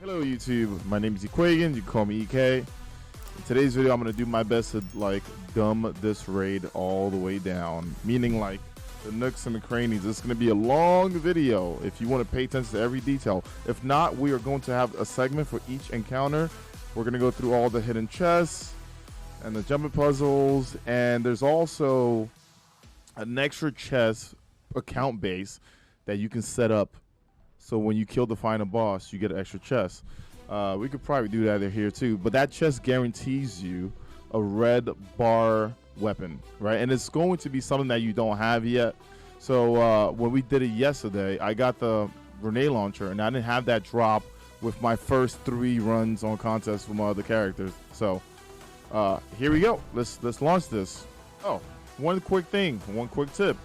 Hello YouTube, my name is Ekuegan, you can call me EK. In today's video I'm going to do my best to like dumb this raid all the way down, meaning like the nooks and the crannies. It's going to be a long video if you want to pay attention to every detail. If not, we are going to have a segment for each encounter. We're going to go through all the hidden chests and the jumping puzzles, and there's also an extra chest account base that you can set up. So when you kill the final boss, you get an extra chest. We could probably do that here too, but that chest guarantees you a red bar weapon, right? And it's going to be something that you don't have yet. So when we did it yesterday, I got the grenade launcher, and I didn't have that drop with my first 3 runs on contest with my other characters. So here we go. Let's launch this. Oh, one quick tip.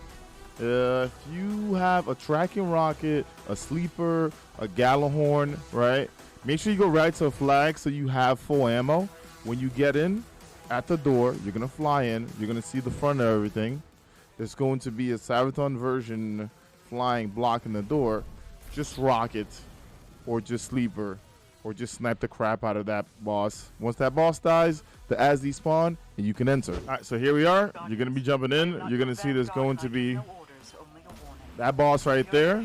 If you have a tracking rocket, a sleeper, a Gallahorn, right? Make sure you go right to a flag so you have full ammo. When you get in at the door, you're going to fly in. You're going to see the front of everything. There's going to be a Sabaton version flying blocking the door. Just rocket or just sleeper or just snipe the crap out of that boss. Once that boss dies, the ASD spawn and you can enter. All right, so here we are. You're going to be jumping in. You're going to see there's going to be that boss right there.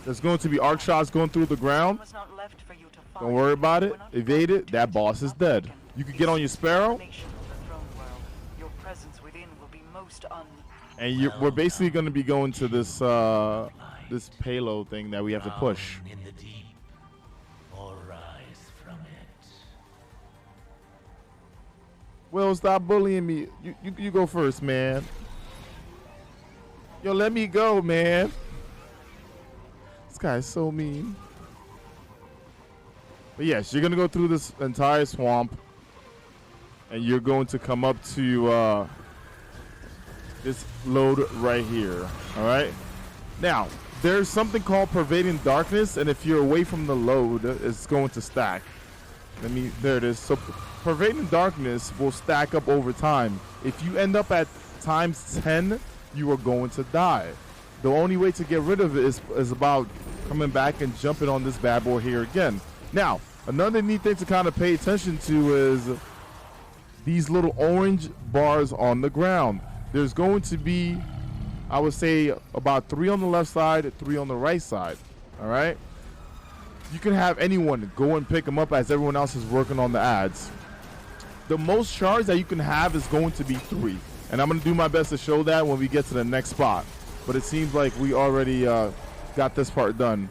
There's going to be arc shots going through the ground. Don't worry about it. Evade it. That boss is dead. You can get on your Sparrow. And we're basically going to be going to this this payload thing that we have to push. Will, stop bullying me. You go first, man. Yo, let me go, man. This guy is so mean. But yes, you're going to go through this entire swamp. And you're going to come up to this load right here. All right? Now, there's something called Pervading Darkness. And if you're away from the load, it's going to stack. There it is. So Pervading Darkness will stack up over time. If you end up at times 10, you are going to die. The only way to get rid of it is about coming back and jumping on this bad boy here again. Now, another neat thing to kind of pay attention to is these little orange bars on the ground. There's going to be, I would say, about 3 on the left side, 3 on the right side. All right? You can have anyone go and pick them up as everyone else is working on the ads. The most shards that you can have is going to be 3. And I'm going to do my best to show that when we get to the next spot. But it seems like we already got this part done.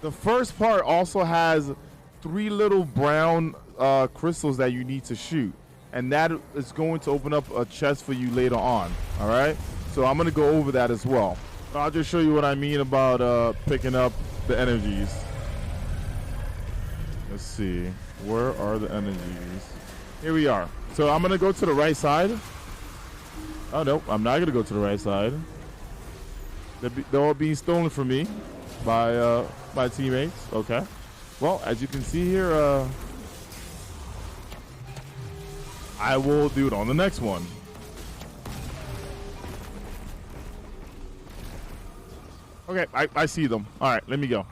The first part also has 3 little brown crystals that you need to shoot. And that is going to open up a chest for you later on. All right? So I'm going to go over that as well. I'll just show you what I mean about picking up the energies. Let's see. Where are the energies? Here we are. So I'm going to go to the right side. Oh, no, I'm not going to go to the right side. They're all being stolen from me by my teammates. Okay. Well, as you can see here, I will do it on the next one. Okay, I see them. All right, let me go.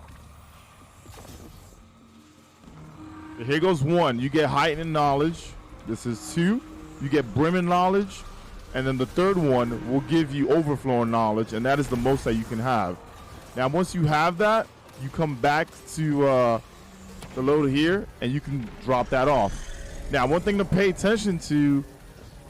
Here goes 1. You get heightened knowledge. This is 2. You get brimming knowledge. And then the third one will give you overflowing knowledge, and that is the most that you can have. Now, once you have that, you come back to the load here, and you can drop that off. Now, one thing to pay attention to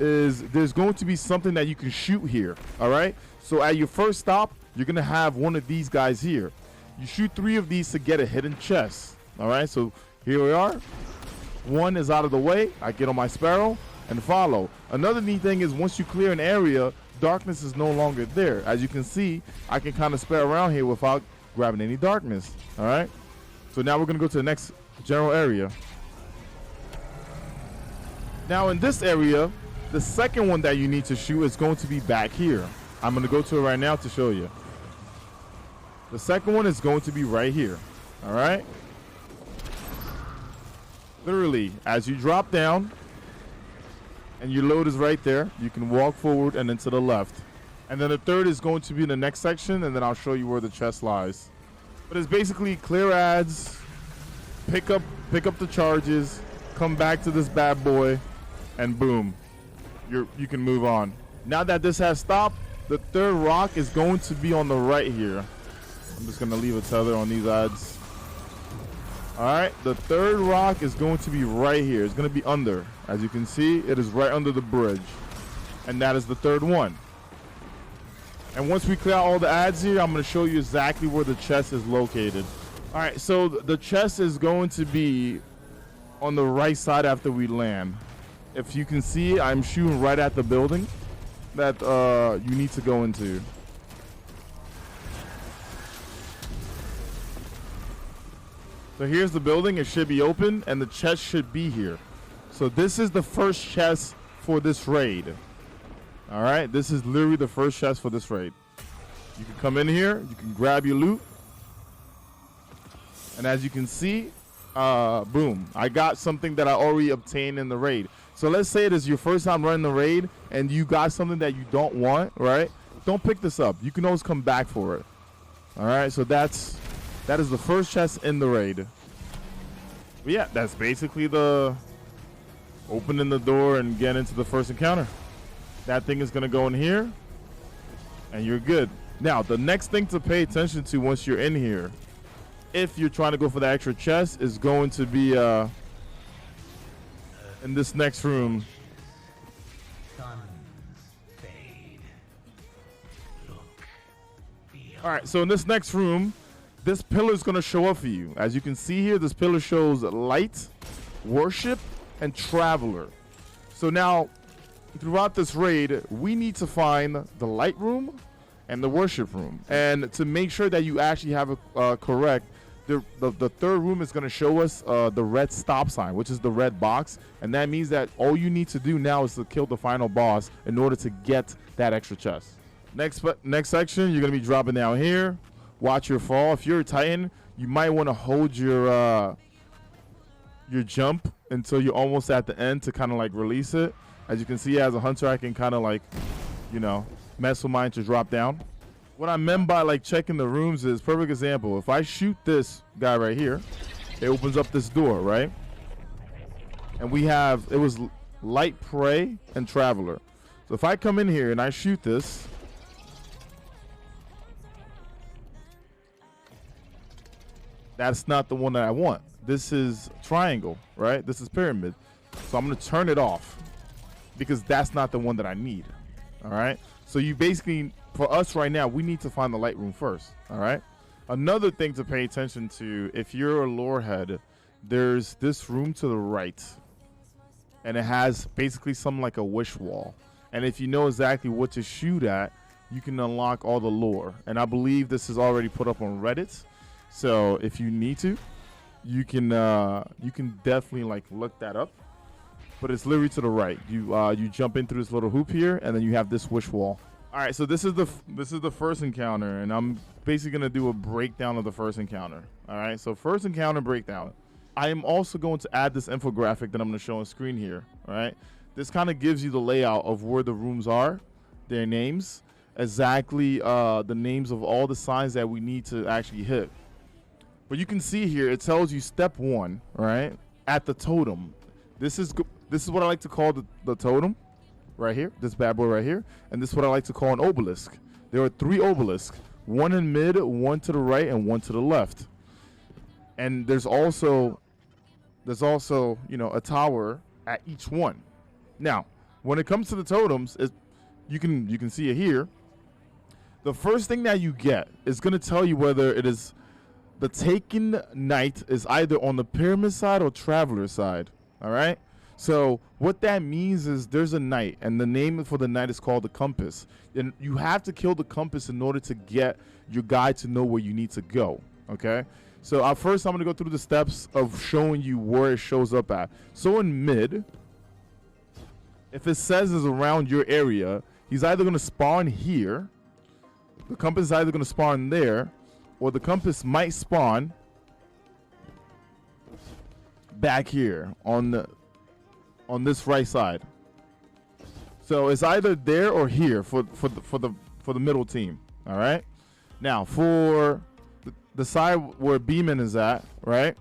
is there's going to be something that you can shoot here, all right? So at your first stop, you're going to have one of these guys here. You shoot 3 of these to get a hidden chest, all right? So here we are. 1 is out of the way. I get on my Sparrow and follow. Another neat thing is once you clear an area, darkness is no longer there. As you can see, I can kind of spare around here without grabbing any darkness. All right. So now we're going to go to the next general area. Now in this area, the second one that you need to shoot is going to be back here. I'm going to go to it right now to show you. The second one is going to be right here. All right. Literally, as you drop down, and your load is right there, you can walk forward and then to the left. And then the third is going to be in the next section, and then I'll show you where the chest lies. But it's basically clear ads, pick up the charges, come back to this bad boy, and boom, you can move on. Now that this has stopped, the third rock is going to be on the right here. I'm just gonna leave a tether on these ads. All right, the third rock is going to be right here. It's gonna be under. As you can see, it is right under the bridge, and that is the third one. And once we clear out all the ads here, I'm gonna show you exactly where the chest is located. All right, so the chest is going to be on the right side after we land. If you can see, I'm shooting right at the building that you need to go into. So here's the building. It should be open, and the chest should be here. So this is the first chest for this raid. All right, this is literally the first chest for this raid. You can come in here, you can grab your loot, and as you can see, boom, I got something that I already obtained in the raid. So let's say it is your first time running the raid and you got something that you don't want, right? Don't pick this up. You can always come back for it. All right, so that is the first chest in the raid. But yeah, that's basically the opening the door and get into the first encounter. That thing is gonna go in here and you're good. Now, the next thing to pay attention to once you're in here, if you're trying to go for the extra chest, is going to be in this next room. All right, so in this next room, this pillar is going to show up for you. As you can see here, this pillar shows light, worship, and traveler. So now, throughout this raid, we need to find the light room and the worship room. And to make sure that you actually have it correct, the third room is going to show us the red stop sign, which is the red box. And that means that all you need to do now is to kill the final boss in order to get that extra chest. Next section, you're going to be dropping down here. Watch your fall. If you're a Titan, you might want to hold your jump until you're almost at the end to kind of like release it. As you can see, as a hunter, I can kind of like, you know, mess with mine to drop down. What I meant by like checking the rooms is, perfect example. If I shoot this guy right here, it opens up this door, right? And it was light, prey, and traveler. So if I come in here and I shoot this, that's not the one that I want. This is triangle, right? This is pyramid. So I'm going to turn it off because that's not the one that I need. All right. So you basically, for us right now, we need to find the light room first. All right. Another thing to pay attention to, if you're a lore head, there's this room to the right, and it has basically something like a wish wall. And if you know exactly what to shoot at, you can unlock all the lore. And I believe this is already put up on Reddit. So if you need to, you can definitely like look that up. But it's literally to the right. You jump in through this little hoop here, and then you have this wish wall. All right, so this is the first encounter, and I'm basically gonna do a breakdown of the first encounter. All right, so first encounter breakdown. I am also going to add this infographic that I'm gonna show on screen here. All right, this kind of gives you the layout of where the rooms are, their names, exactly the names of all the signs that we need to actually hit. But you can see here, it tells you step 1, right, at the totem. This is what I like to call the totem right here, this bad boy right here. And this is what I like to call an obelisk. There are 3 obelisks, one in mid, one to the right, and one to the left. And there's also, you know, a tower at each one. Now, when it comes to the totems, you can see it here. The first thing that you get is going to tell you whether it is the taken knight is either on the pyramid side or traveler side. All right. So what that means is there's a knight, and the name for the knight is called the compass. And you have to kill the compass in order to get your guide to know where you need to go. Okay. So first I'm going to go through the steps of showing you where it shows up at. So in mid, if it says is around your area, he's either going to spawn here. The compass is either going to spawn there, or the compass might spawn back here on this right side. So it's either there or here for the middle team. All right. Now for the side where Beeman is at, right?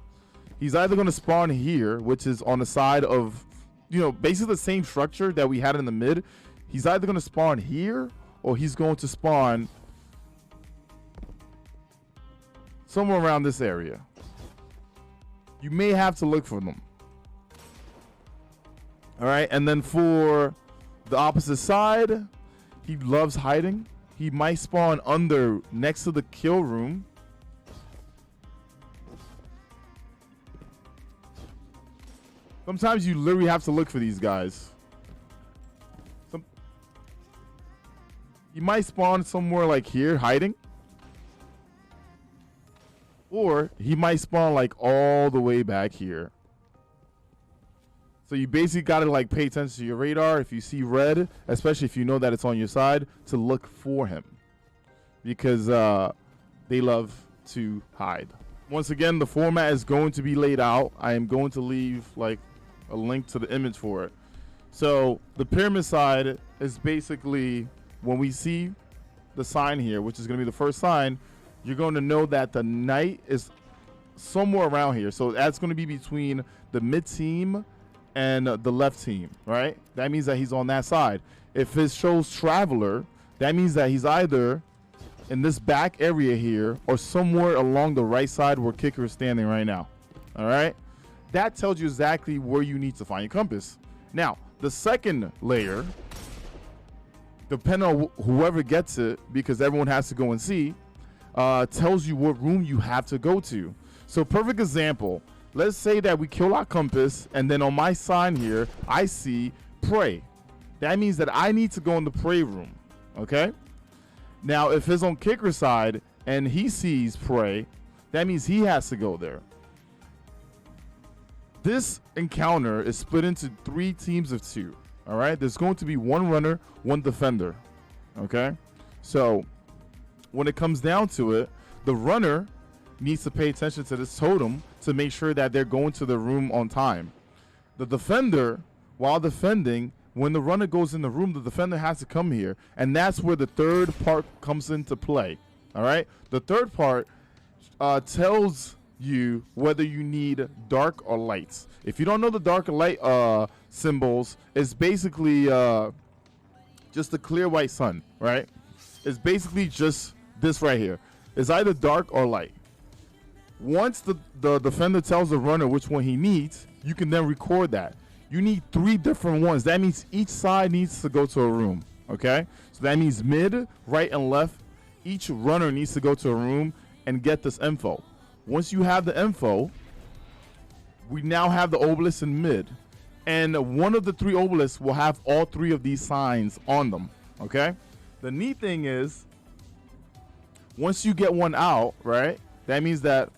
he's either going to spawn here, which is on the side of, you know, basically the same structure that we had in the mid. He's either going to spawn here or he's going to spawn somewhere around this area. You may have to look for them. All right, and then for the opposite side, he loves hiding. He might spawn under next to the kill room. Sometimes you literally have to look for these guys. He might spawn somewhere like here, hiding. Or he might spawn like all the way back here. So you basically got to like pay attention to your radar. If you see red, especially if you know that it's on your side, to look for him. Because they love to hide. Once again, the format is going to be laid out. I am going to leave like a link to the image for it. So the pyramid side is basically when we see the sign here, which is going to be the first sign, you're going to know that the knight is somewhere around here. So that's going to be between the mid team and the left team, right? That means that he's on that side. If it shows traveler, that means that he's either in this back area here or somewhere along the right side where kicker is standing right now. All right, that tells you exactly where you need to find your compass. Now the second layer, depending on whoever gets it, because everyone has to go and see, tells you what room you have to go to. So perfect example, let's say that we kill our compass and then on my sign here I see pray. That means that I need to go in the pray room. Okay, now if it's on kicker side and he sees pray, that means he has to go there. This encounter is split into 3 teams of 2. All right, there's going to be 1 runner, 1 defender. Okay, so when it comes down to it, the runner needs to pay attention to this totem to make sure that they're going to the room on time. The defender, while defending, when the runner goes in the room, the defender has to come here, and that's where the third part comes into play. All right, the third part tells you whether you need dark or lights. If you don't know the dark or light symbols, it's basically just a clear white sun, right? It's basically just this right here. It's either dark or light. Once the defender tells the runner which one he needs, you can then record that. You need 3 different ones. That means each side needs to go to a room. Okay, so that means mid, right, and left. Each runner needs to go to a room and get this info. Once you have the info, we now have the obelisk in mid, and one of the 3 obelisks will have all 3 of these signs on them. Okay, the neat thing is, once you get one out, right, that means that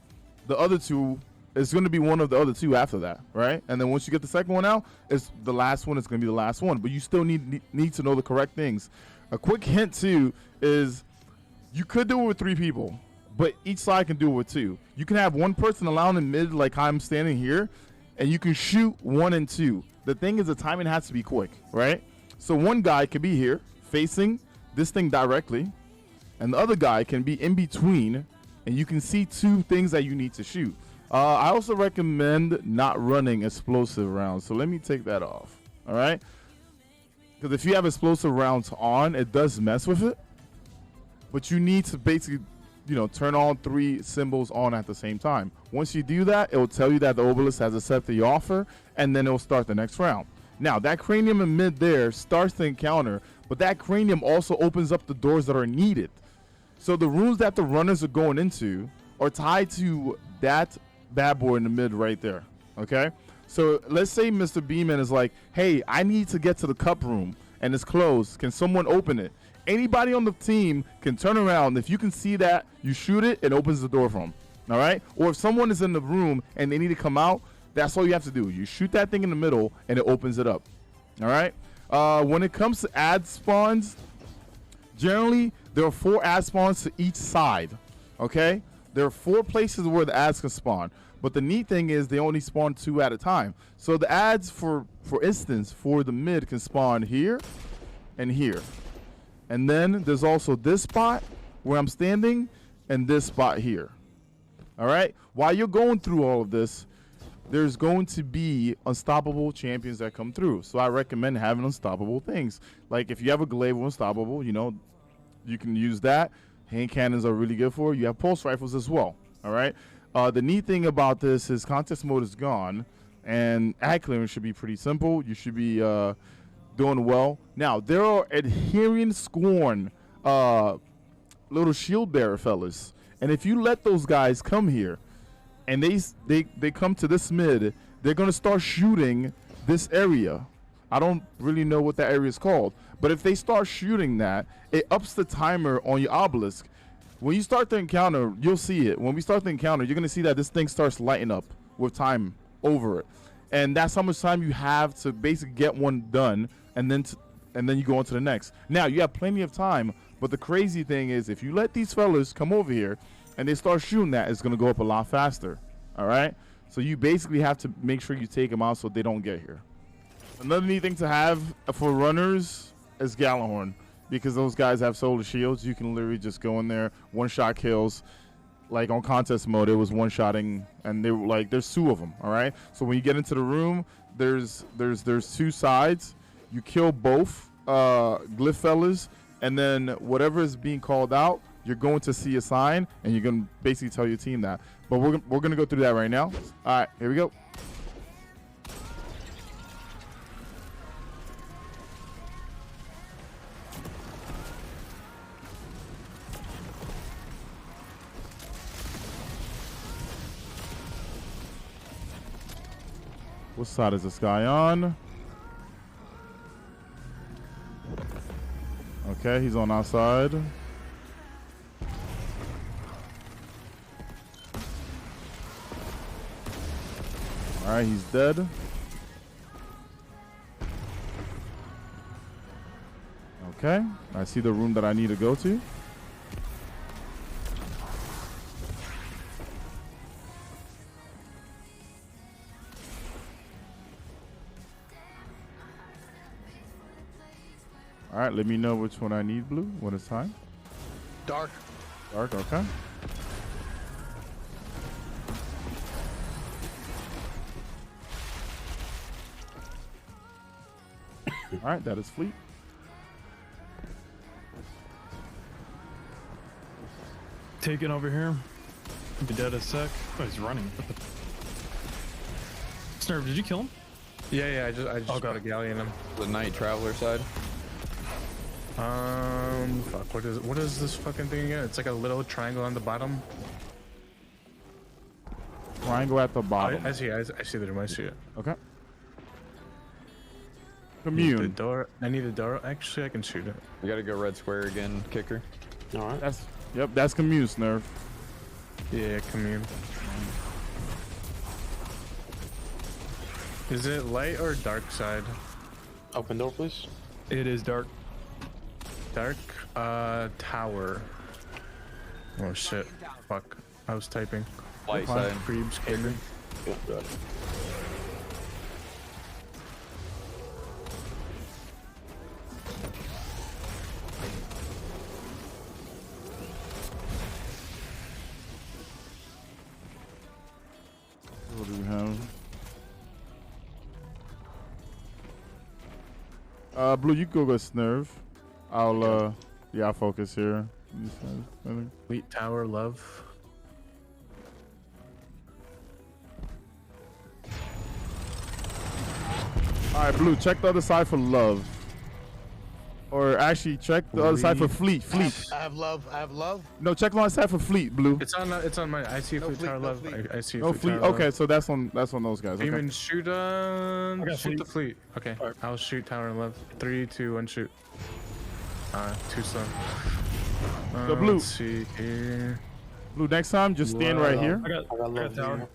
the other 2 is going to be one of the other 2 after that, right? And then once you get the second one out, it's the last one is going to be the last one. But you still need to know the correct things. A quick hint too is you could do it with 3 people, but each side can do it with 2. You can have one person alone in mid, like I'm standing here, and you can shoot 1 and 2. The thing is, the timing has to be quick, right? So one guy could be here facing this thing directly, and the other guy can be in between, and you can see 2 things that you need to shoot. I also recommend not running explosive rounds. So let me take that off. All right. Because if you have explosive rounds on, it does mess with it. But you need to basically, turn all 3 symbols on at the same time. Once you do that, it will tell you that the obelisk has accepted the offer, and then it will start the next round. Now, that cranium in mid there starts the encounter, but that cranium also opens up the doors that are needed. So the rooms that the runners are going into are tied to that bad boy in the mid right there. Okay, so let's say Mr. Beeman is like, hey, I need to get to the cup room and it's closed, can someone open it? Anybody on the team can turn around. If you can see that, you shoot it, it opens the door for them. All right, or if someone is in the room and they need to come out, that's all you have to do. You shoot that thing in the middle and it opens it up. All right, when it comes to ad spawns, generally there are 4 ad spawns to each side. Okay, there are 4 places where the ads can spawn, but the neat thing is they only spawn 2 at a time. So the ads, for instance, for the mid can spawn here and here. And then there's also this spot where I'm standing and this spot here. All right, while you're going through all of this, there's going to be unstoppable champions that come through. So I recommend having unstoppable things. Like if you have a glaive with unstoppable, you know, you can use that. Hand cannons are really good for it. You have pulse rifles as well. All right. The neat thing about this is contest mode is gone, and ad clearance should be pretty simple. You should be doing well. Now there are adhering scorn little shield bearer fellas, and if you let those guys come here and they come to this mid, they're gonna start shooting this area. I don't really know what that area is called, but if they start shooting that, it ups the timer on your obelisk. When you start the encounter, you'll see it. When we start the encounter, you're gonna see that this thing starts lighting up with time over it, and that's how much time you have to basically get one done, and then you go on to the next. Now you have plenty of time, but the crazy thing is, if you let these fellas come over here and they start shooting that, it's gonna go up a lot faster. All right, so you basically have to make sure you take them out so they don't get here. Another neat thing to have for runners is Gallahorn, because those guys have solar shields. You can literally just go in there, one-shot kills. Like on contest mode, it was one-shotting, and they were like, there's two of them. All right, so when you get into the room, there's two sides. You kill both glyph fellas, and then whatever is being called out, you're going to see a sign, and you're going to basically tell your team that. But we're going to go through that right now. All right, here we go. What side is this guy on? Okay, he's on our side. All right, he's dead. Okay, I see the room that I need to go to. All right, let me know which one I need, Blue, when it's time. Dark. Dark, okay. All right, that is fleet. Taken over here. Be dead a sec. Oh, he's running. Snurf, did you kill him? Yeah, I just got a galley in him. The night traveler side. Fuck. What is this fucking thing again? It's like a little triangle on the bottom. Triangle at the bottom. I see the room. I see it. Okay. I need the Commune. door. I need a door. Actually, I can shoot it. We gotta go red square again, kicker. All right. That's commune, Snurf. Yeah, commune. Is it light or dark side? Open door, please. It is dark. Dark. Tower. Oh shit. Fuck. I was typing. Light side. Creeps kicker. Yeah, got it. What do we have? Blue, you go with Snurf. I'll focus here. Fleet tower love. All right, Blue, check the other side for love. Or actually, check the other side for fleet. I have love. No, check the other side for fleet, Blue. It's on my. I see No fleet fleet, tower no love. fleet. I see No fleet. fleet. Tower Okay, love. so that's on those guys. Okay. Even shoot got shoot the fleet. fleet. Okay, Alright. I'll shoot tower and love. 3, 2, 1, shoot. Too slow. The blue. Let's see here. Blue, next time, just stand right here. I got love tower. here.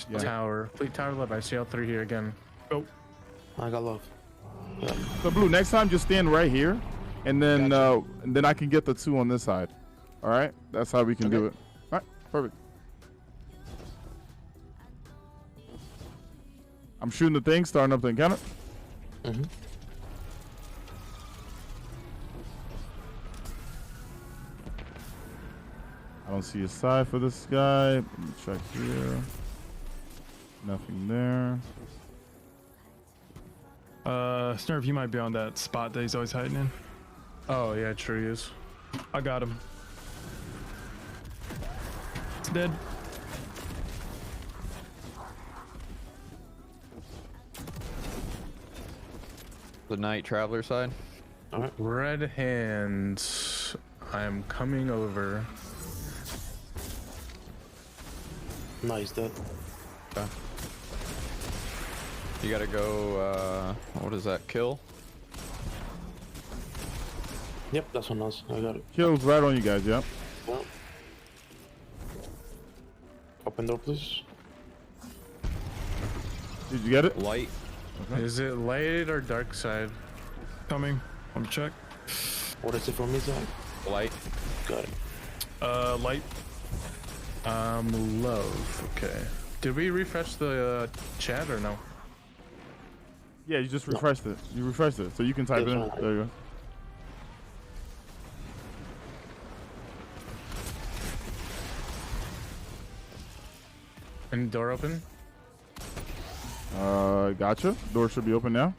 Yeah. Tower. Fleet tower love. I see all 3 here again. Go. I got love. Yeah. So Blue, next time, just stand right here, and then I can get the 2 on this side. All right, that's how we can do it. All right, perfect. I'm shooting the thing, starting up the encounter. Mm-hmm. I don't see a side for this guy. Let me check here. Nothing there. Snurf, you might be on that spot that he's always hiding in. Oh yeah, true he is. I got him. It's dead. The night traveler side. All right. Red hands. I'm coming over. Nice, dead. You gotta go, what is that, kill? Yep, that's on us. I got it. Kills right on you guys, yep. Well. Open door, please. Did you get it? Light. Is it light or dark side? Coming. Let me check. What is it from me, Zach? Light. Got it. Light. Love. Okay. Did we refresh the chat or no? Yeah, you just refreshed it. You refreshed it, so you can type It's in. fine. There you go. Any door open? Gotcha. Door should be open now.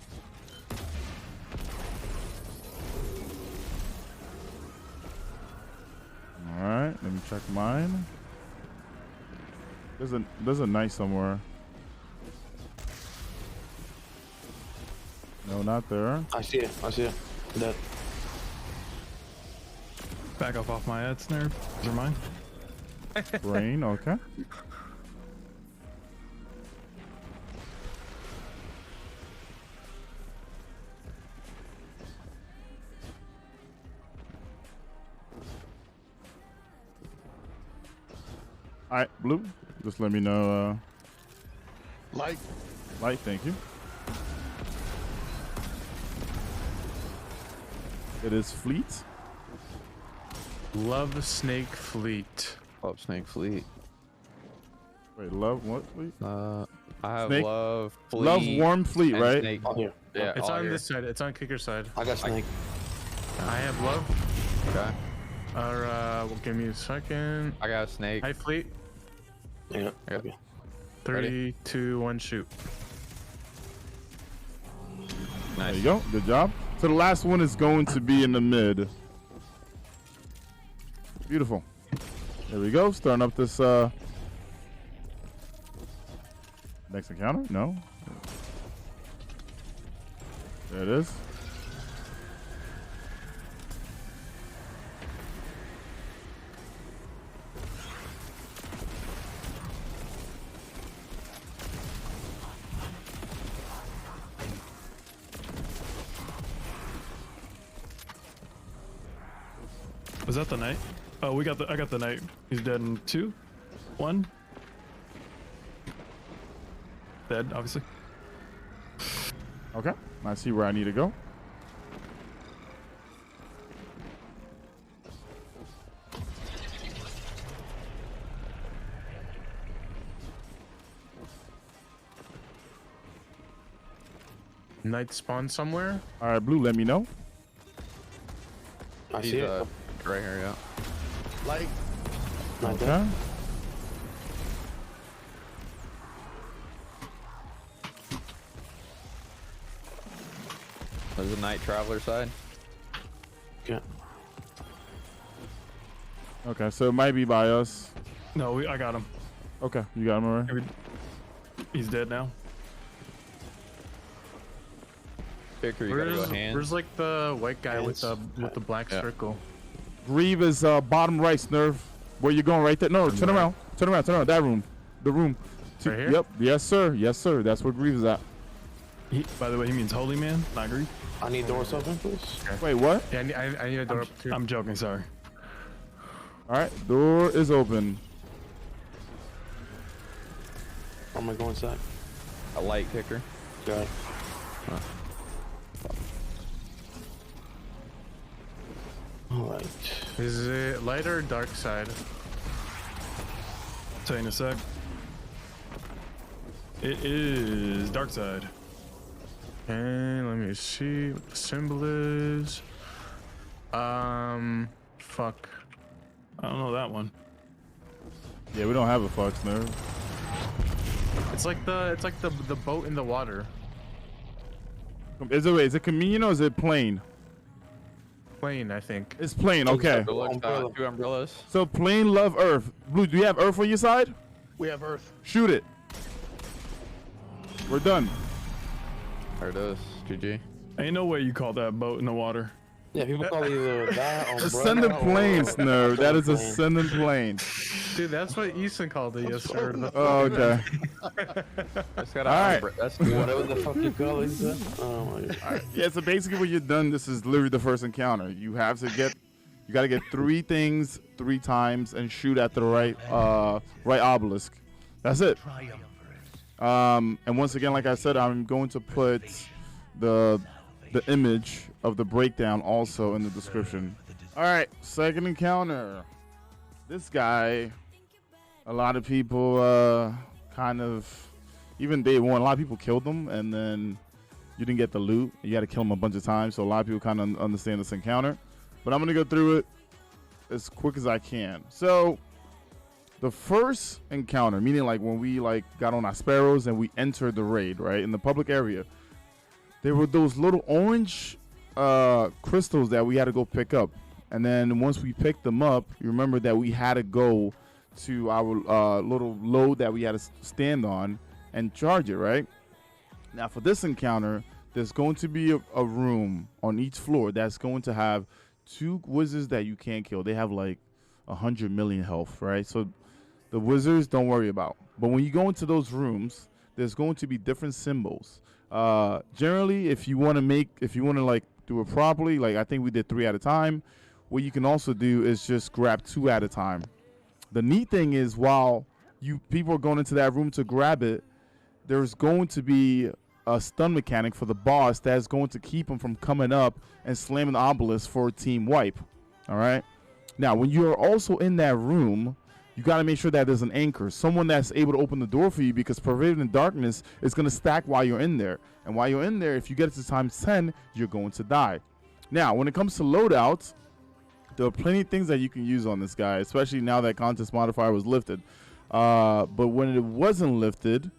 All right, let me check mine. There's a knight somewhere. No, not there. I see it. I see it. Dead. Back up off my ad, Snurf. Those are mine. Brain, okay. All right, Blue. Just let me know. Light. Light, thank you. It is Fleet. Love Snake Fleet. Love Snake Fleet. Wait, love what fleet? I have Snake? love Fleet. Love Warm Fleet, and right? Snake. All here. Yeah, It's all on here. this side. It's on Kicker's side. I got snake. I have love. Okay. Well, give me a second. I got a snake. Hi, Fleet. Yeah. Yeah. Okay. 3, 2, 1, shoot. There Nice. you go. Good job. So the last one is going to be in the mid. Beautiful. There we go. Starting up this next encounter. No. There it is. Was that the knight? Oh, I got the knight. He's dead in 2, 1. Dead, obviously. Okay. I see where I need to go. Knight spawn somewhere. All right, Blue, let me know. I He's see it. right here, yeah. Light. Not Okay. dead. There's a night traveler side. Okay. Okay, so it might be by us. No, I got him. Okay, you got him already. He's dead now. Kicker, you gotta go Where's, hands. where's like the white guy with Hands. the black Yeah. circle? Grieve is bottom right, Snurf. Where you going? Right there. No, turn around. Turn around. Turn around. That room. The room. Right here? Yep. Yes, sir. Yes, sir. That's where Grieve is at. By the way, he means holy man, not Greek. I need doors open, please. Wait, what? Yeah, I need a door up too. I'm joking, sorry. All right, door is open. Where am I going, Zach? A light kicker. Got it. Alright. Is it light or dark side? Tell you in a sec. It is dark side. And let me see what the symbol is. Fuck. I don't know that one. Yeah, we don't have a fuck, Snurf. It's like the boat in the water. Is it convenient or is it plain? Plane, I think. It's plain. Okay. It looks, two umbrellas. So plain love Earth. Blue, do you have Earth on your side? We have Earth. Shoot it. We're done. There it is. GG. Ain't no way you call that boat in the water. Yeah, people call either that or Ascendant planes, no. That is ascendant plane. Dude, that's what Easton called it yesterday. Oh, okay. That's got All right. That's good. whatever the fuck you call it. Oh my god. Yeah, so basically when you're done, this is literally the first encounter. You have to get, you got to get 3 things 3 times and shoot at the right obelisk. That's it. And once again, like I said, I'm going to put the image of the breakdown also in the description. All right, second encounter. This guy, a lot of people kind of, even day one, a lot of people killed him, and then you didn't get the loot. You had to kill him a bunch of times, so a lot of people kind of understand this encounter. But I'm going to go through it as quick as I can. So the first encounter, meaning like when we like got on our sparrows and we entered the raid, right, in the public area, there were those little orange crystals that we had to go pick up. And then once we picked them up, you remember that we had to go to our little load that we had to stand on and charge it, right? Now for this encounter, there's going to be a room on each floor that's going to have 2 wizards that you can't kill. They have like 100 million health, right? So the wizards, don't worry about. But when you go into those rooms, there's going to be different symbols. Generally, if you want to like do it properly, like I think we did 3 at a time, what you can also do is just grab 2 at a time. The neat thing is, while people are going into that room to grab it, there's going to be a stun mechanic for the boss that's going to keep him from coming up and slamming the obelisk for a team wipe. All right. Now, when you're also in that room, you got to make sure that there's an anchor, someone that's able to open the door for you, because Pervaded in Darkness is going to stack while you're in there. And while you're in there, if you get it to times 10, you're going to die. Now, when it comes to loadouts, there are plenty of things that you can use on this guy, especially now that contest modifier was lifted. But when it wasn't lifted,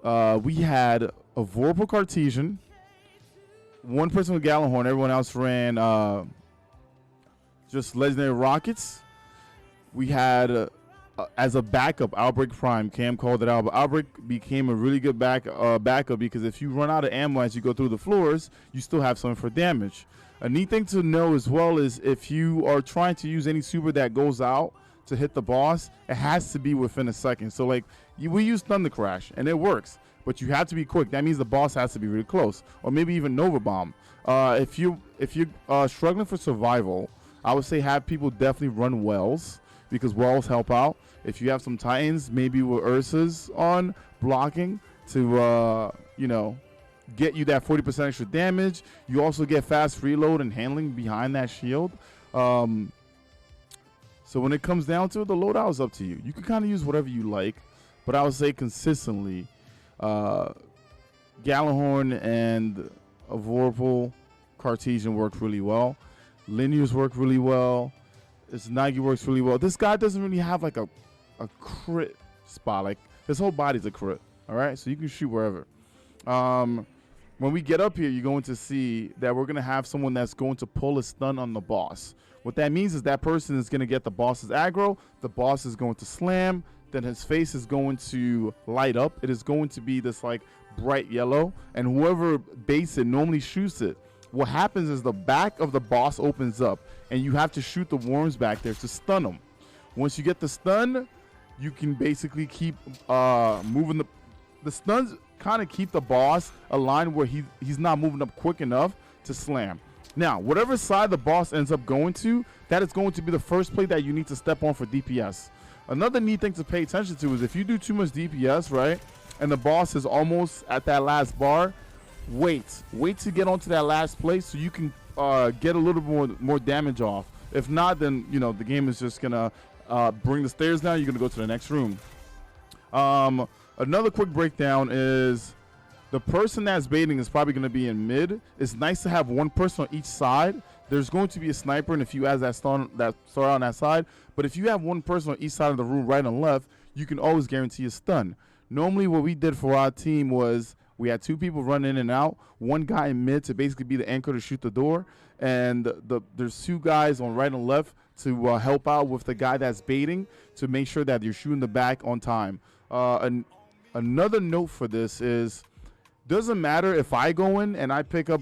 we had a Vorpal Cartesian, 1 person with Gallahorn, everyone else ran just legendary rockets. We had as a backup Outbreak Prime. Cam called it out, but Outbreak became a really good backup, because if you run out of ammo as you go through the floors, you still have something for damage. A neat thing to know as well is if you are trying to use any super that goes out to hit the boss, it has to be within a second. So like we use Thunder Crash and it works, but you have to be quick. That means the boss has to be really close, or maybe even Nova Bomb. If you're struggling for survival, I would say have people definitely run wells, because wells help out. If you have some Titans, maybe with Ursa's on blocking to get you that 40% extra damage. You also get fast reload and handling behind that shield. So when it comes down to it, the loadout is up to you. You can kind of use whatever you like, but I would say consistently, Gallahorn and a Vorpal Cartesian work really well. Linears work really well. This Nagi works really well. This guy doesn't really have like a crit spot. Like his whole body's a crit. All right, so you can shoot wherever. When we get up here, you're going to see that we're going to have someone that's going to pull a stun on the boss. What that means is that person is going to get the boss's aggro. The boss is going to slam. Then his face is going to light up. It is going to be this like bright yellow. And whoever baits it normally shoots it. What happens is the back of the boss opens up, and you have to shoot the worms back there to stun them. Once you get the stun, you can basically keep moving the stuns. Kind of keep the boss aligned where he's not moving up quick enough to slam. Now, whatever side the boss ends up going to, that is going to be the first plate that you need to step on for DPS. Another neat thing to pay attention to is if you do too much DPS, right, and the boss is almost at that last bar, wait to get onto that last place so you can get a little more damage off. If not, then the game is just gonna bring the stairs down. You're gonna go to the next room. Another quick breakdown is the person that's baiting is probably going to be in mid. It's nice to have 1 person on each side. There's going to be a sniper, and if you have that start on that side, but if you have 1 person on each side of the room, right and left, you can always guarantee a stun. Normally, what we did for our team was we had 2 people run in and out. One guy in mid to basically be the anchor to shoot the door, and there's 2 guys on right and left to help out with the guy that's baiting to make sure that you're shooting the back on time. And another note for this is, doesn't matter if I go in and I pick up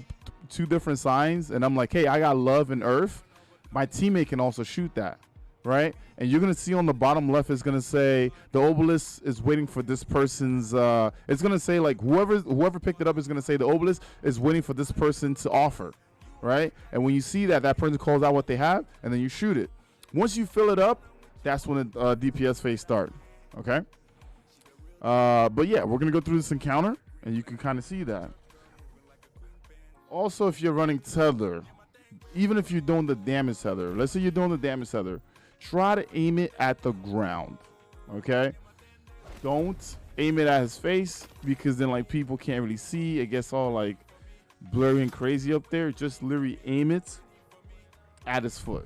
2 different signs and I'm like, hey, I got love and earth. My teammate can also shoot that, right? And you're gonna see on the bottom left is gonna say the obelisk is waiting for this person's. It's gonna say like whoever picked it up is gonna say the obelisk is waiting for this person to offer, right? And when you see that, that person calls out what they have, and then you shoot it. Once you fill it up, that's when the DPS phase start. Okay. But yeah, we're gonna go through this encounter, and you can kind of see that. Also, if you're running tether, even if you're doing the damage tether, let's say you're doing the damage tether, try to aim it at the ground. Okay. Don't aim it at his face, because then like people can't really see. It gets all like blurry and crazy up there. Just literally aim it at his foot.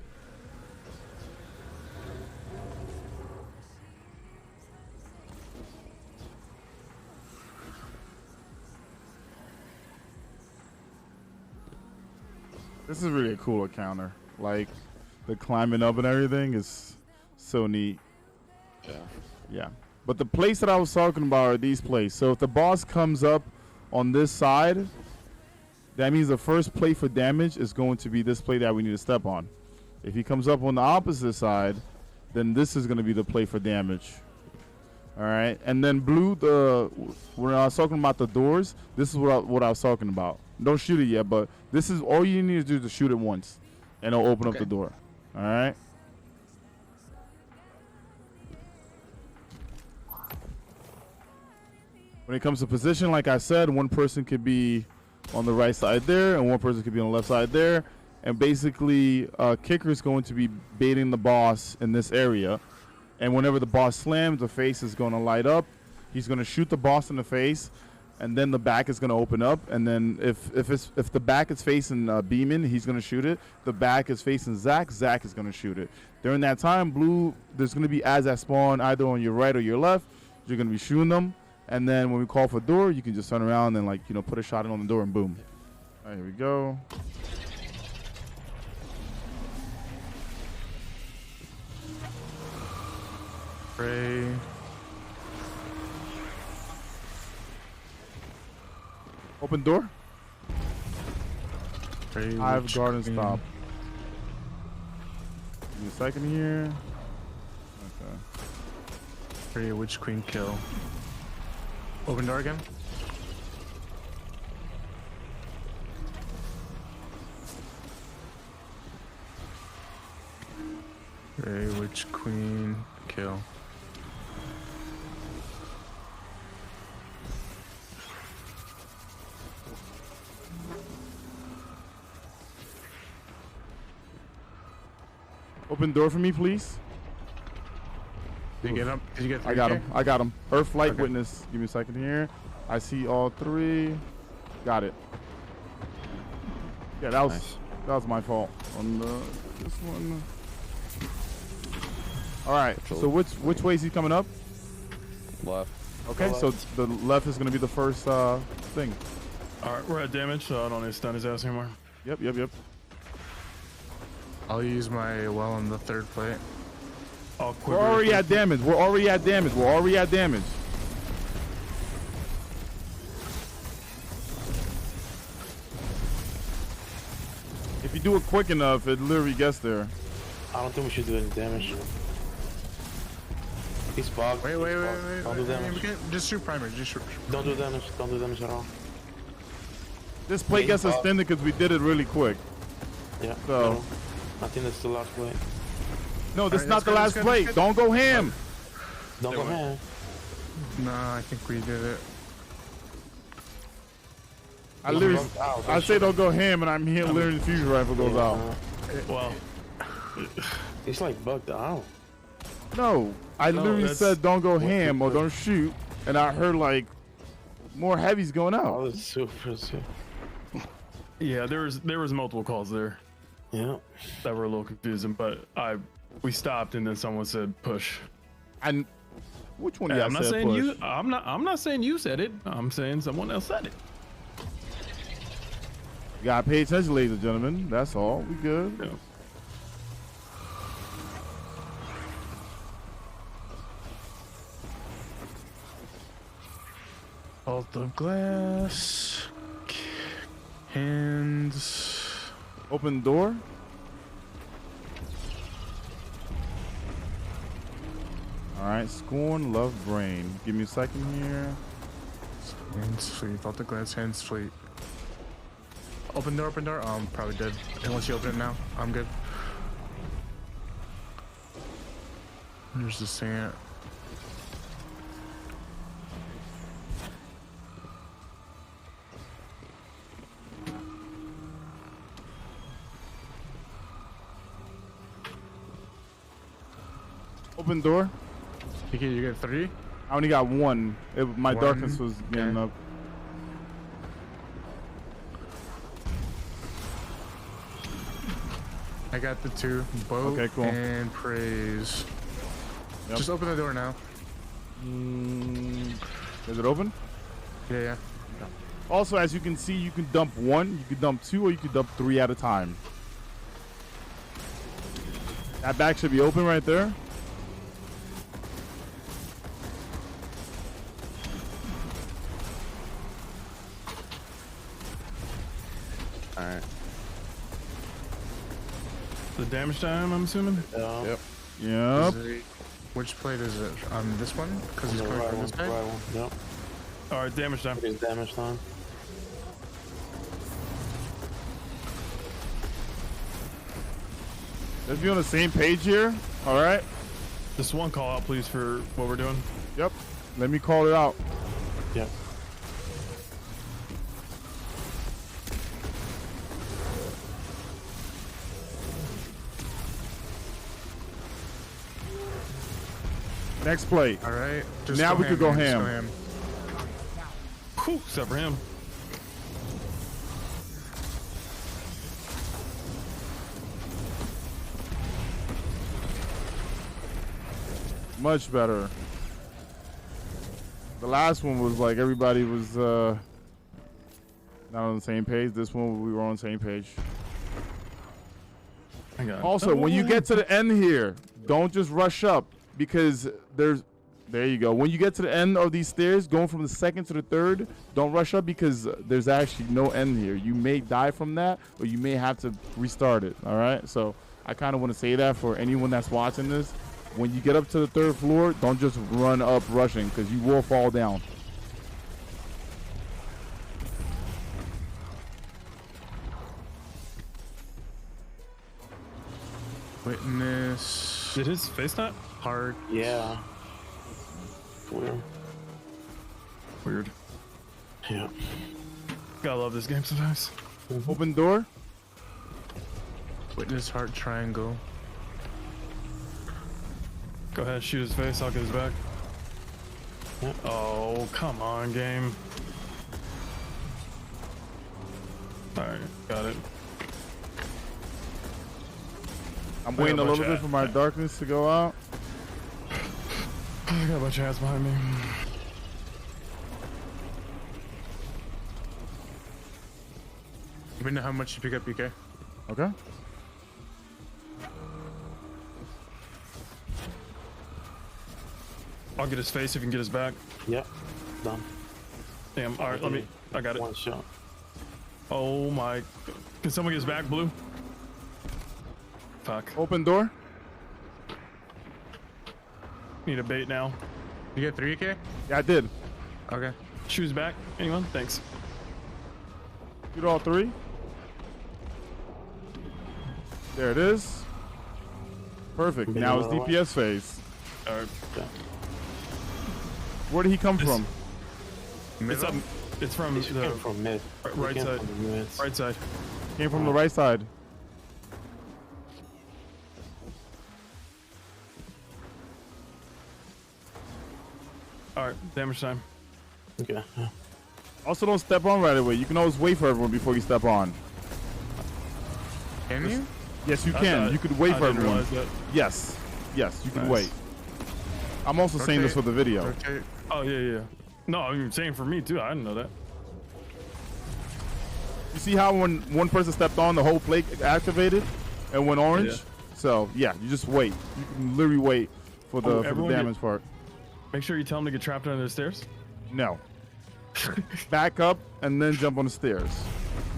This is really a cool encounter. Like the climbing up and everything is so neat. Yeah. Yeah. But the place that I was talking about are these places. So if the boss comes up on this side, that means the first plate for damage is going to be this plate that we need to step on. If he comes up on the opposite side, then this is going to be the plate for damage. All right. And then blue, when I was talking about the doors, this is what I was talking about. Don't shoot it yet, but this is all you need to do is to shoot it once, and it'll open up the door. All right. When it comes to position, like I said, one person could be on the right side there, and one person could be on the left side there. And basically, kicker is going to be baiting the boss in this area. And whenever the boss slams, the face is going to light up. He's going to shoot the boss in the face, and then the back is going to open up. And then if the back is facing Beeman, he's going to shoot it. The back is facing Zach, Zach is going to shoot it. During that time, blue, there's going to be ads that spawn either on your right or your left. You're going to be shooting them. And then when we call for door, you can just turn around and, like, you know, put a shot in on the door and boom. All right, here we go. Pray. Open door. Pray. I have Witch garden Queen. stop. Give me a second here. Okay. Pray Witch Queen kill. Open door again. Pray Witch Queen kill. Open door for me, please. Did you get up? Did you get? I got 3K? him. I got him. Earth Light Okay. Witness. Give me a second here. I see all 3. Got it. Yeah, that was my fault on this one. All right. So which way is he coming up? Left. Okay, so the left is gonna be the first thing. All right, we're at damage, so I don't need to stun his ass anymore. Yep. I'll use my well on the third plate. I'll We're quiver already if at damage. We're already at damage. If you do it quick enough, it literally gets there. I don't think we should do any damage. He's bugged. Wait. Don't do We damage. can just shoot primer. Just shoot. Don't do damage. Don't do damage at all. This plate gets extended because we did it really quick. Yeah. So- no. I think that's the last play. No, this is Alright, not let's the go, last let's go, plate. let's go. Don't go ham. Don't go ahead. No, I think we did it. I literally, bugged out. I say don't go ham, and I'm here. Literally, the fusion rifle goes out. Well, It's like bugged out. No, I literally that's- said don't go ham or don't shoot, and I heard like more heavies going Oh, out. that's super. yeah, there was multiple calls there Yeah. that were a little confusing, but we stopped and then someone said push. And Which one? Hey, Yeah, I'm not said saying push? you. I'm not saying you said it. I'm saying someone else said it. You gotta pay attention, ladies and gentlemen. That's all. We good. Yeah. Vault of glass. Hands. Open door. All right. Scorn, love, brain. Give me a second here. Hands fleet. Vault the glass. Hands fleet. Open door. Open door. Probably dead. Unless you open it now, I'm good. There's the sand. Open door. You get 3. I only got one. My One, darkness was getting okay. up. I got the 2. Boat Okay, cool. and praise. Yep. Just open the door now. Is it open? Yeah, yeah. Also, as you can see, you can dump 1, you can dump 2, or you can dump 3 at a time. That bag should be open right there. Alright. The damage time, I'm assuming. Yep. Yep. Which plate is it? This one? Because it's The coming right from one. this Right side? one. Yep. All right, damage time. It is damage time. Let's be on the same page here. All right. Just one call out, please, for what we're doing. Yep. Let me call it out. Yep. Next plate. All right. Now we could go man, just ham. Whew, except for him. Much better. The last one was like everybody was not on the same page. This one we were on the same page. Hang on. Also, when you get to the end here, don't just rush up because there you go. When you get to the end of these stairs, going from the second to the third, don't rush up because there's actually no end here. You may die from that or you may have to restart it. All right. So I kind of want to say that for anyone that's watching this. When you get up to the third floor, don't just run up rushing because you will fall down. Witness. Did his face not? Heart. Yeah. Weird. Weird. Yeah. Gotta love this game sometimes. Open door. Witness heart triangle. Go ahead, shoot his face. I'll get his back. Yep. Oh, come on, game. All right, got it. I'm waiting a bunch little of bit for my darkness to go out. I got a bunch of ads behind me. We know how much you pick up, BK. Okay. I'll get his face if you can get his back. Yep. Done. Damn. All right, let me. I got it. One shot. Oh my. Can someone get his back, Blue? Fuck. Open door. Need a bait now. You get 3K? Yeah, I did. Okay. Shoot his back. Anyone? Thanks. Shoot all 3. There it is. Perfect. Now it's DPS phase. All right. Where did he come from? It's up. It's from He came the from mid. He right came side. from the mids. right side. Came from the right side. All right, damage time. Okay. Yeah. Also, don't step on right away. You can always wait for everyone before you step on. Can you? Yes, you I can. thought- You could wait I for didn't everyone. realize that. Yes. Yes, you can Nice. wait. I'm also saying this for the video. Rotate. Oh yeah. No, I'm saying for me too. I didn't know that. You see how when one person stepped on, the whole plate activated and went orange? Yeah. So yeah, you just wait. You can literally wait for the, damage part. Make sure you tell them to get trapped under the stairs. No. Back up and then jump on the stairs.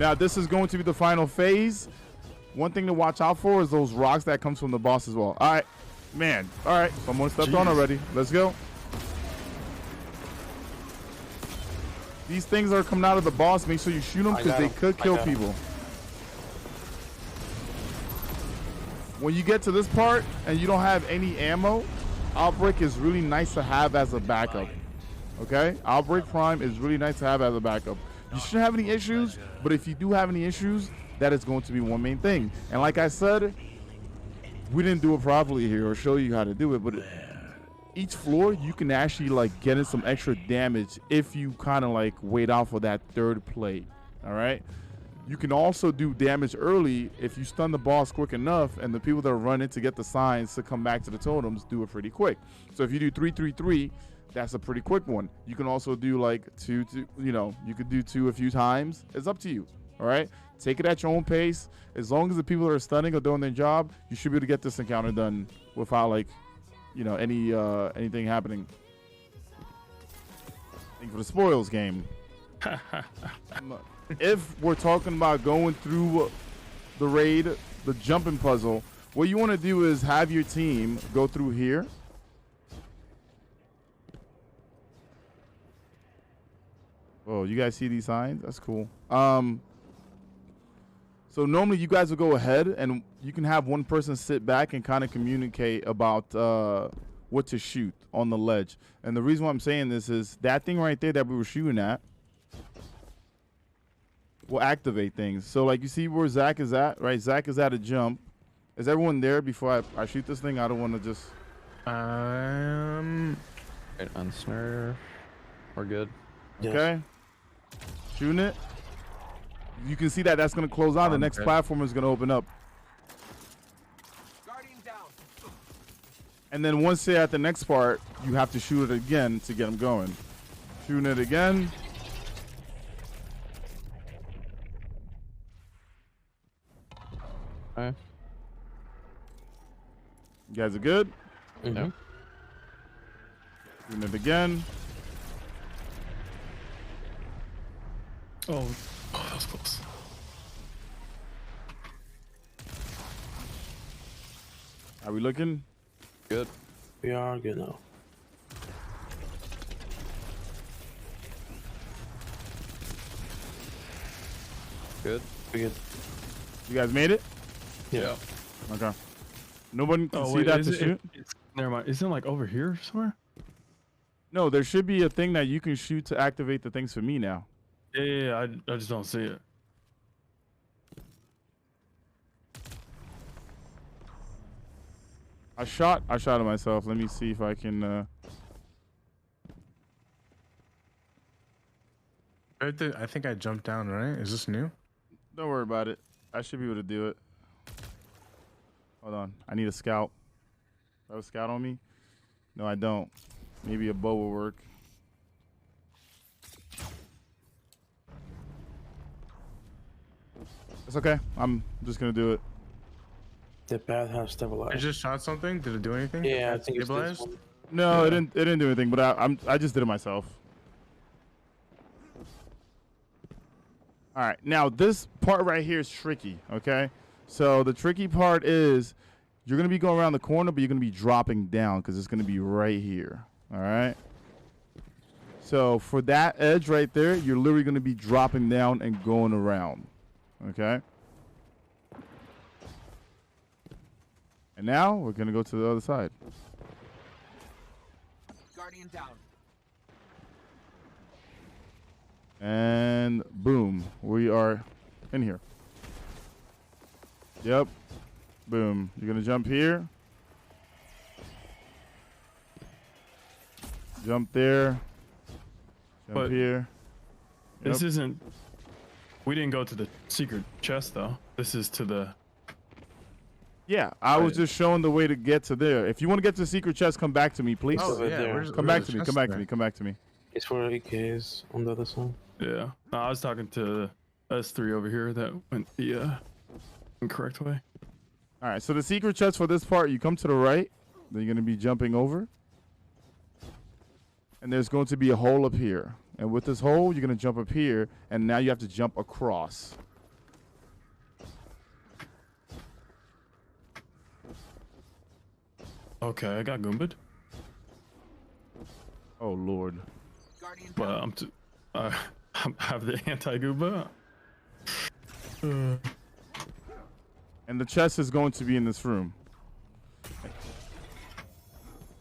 Now this is going to be the final phase. One thing to watch out for is those rocks that comes from the boss as well. All right, man. All right, someone stepped on already. Let's go. These things are coming out of the boss. Make sure you shoot them because they could kill people. When you get to this part and you don't have any ammo, Outbreak is really nice to have as a backup. Okay? Outbreak Prime is really nice to have as a backup. You shouldn't have any issues, but if you do have any issues, that is going to be one main thing. And like I said, we didn't do it properly here or show you how to do it, but each floor you can actually like get in some extra damage if you kind of like wait out for that third plate. All right? You can also do damage early if you stun the boss quick enough, and the people that run in to get the signs to come back to the totems do it pretty quick. So if you do 3-3-3, that's a pretty quick one. You can also do like two, you could do 2 a few times. It's up to you. All right? Take it at your own pace. As long as the people that are stunning are doing their job, you should be able to get this encounter done without like, anything happening. Thank you for the spoils game. If we're talking about going through the raid, the jumping puzzle, what you want to do is have your team go through here. Oh, you guys see these signs? That's cool. So normally you guys will go ahead and you can have one person sit back and kind of communicate about what to shoot on the ledge. And the reason why I'm saying this is that thing right there that we were shooting at will activate things. So like you see where Zach is at, right? Zach is at a jump. Is everyone there before I shoot this thing? I don't want to just... Right, unsnare. We're good. Yes. Okay. Shooting it. You can see that that's going to close on. The next platform is going to open up. And then once they're at the next part, you have to shoot it again to get them going. Shooting it again. Okay. You guys are good? Mm-hmm. Shooting it again. Oh, that was close. Are we looking? Good. We are good now. Good. We good. You guys made it? Yeah. Okay. Nobody can see wait, that is to it- shoot? Never mind. Isn't it like over here somewhere? No, there should be a thing that you can shoot to activate the things for me now. Yeah. I just don't see it. I shot at myself. Let me see if I can. I think I jumped down, right? Is this new? Don't worry about it. I should be able to do it. Hold on. I need a scout. Do I have a scout on me? No, I don't. Maybe a bow will work. It's okay. I'm just gonna do it. The path has I stabilized. just shot something. Did it do anything? Yeah, I It think it's this stabilized? one. No, it didn't do anything. But I just did it myself. All right. Now this part right here is tricky. Okay. So the tricky part is you're gonna be going around the corner, but you're gonna be dropping down because it's gonna be right here. All right. So for that edge right there, you're literally gonna be dropping down and going around. Okay. And now we're gonna go to the other side. Guardian down. And boom, we are in here. Yep. Boom. You're gonna jump here. Jump there. Jump But here. This Yep. isn't. We didn't go to the secret chest though. This is to the. Yeah, I was Right. just showing the way to get to there. If you want to get to the secret chest, come back to me, please. Oh over yeah, there. Come back to me. Come back to me. Come back to me. It's for EKs on the other side. Yeah. No, I was talking to S3 over here that went the incorrect way. All right, so the secret chest for this part, you come to the right. Then you're going to be jumping over. And there's going to be a hole up here. And with this hole, you're going to jump up here. And now you have to jump across. Okay, I got Goomba'd. Oh, Lord. But I have the anti-Goomba. And the chest is going to be in this room.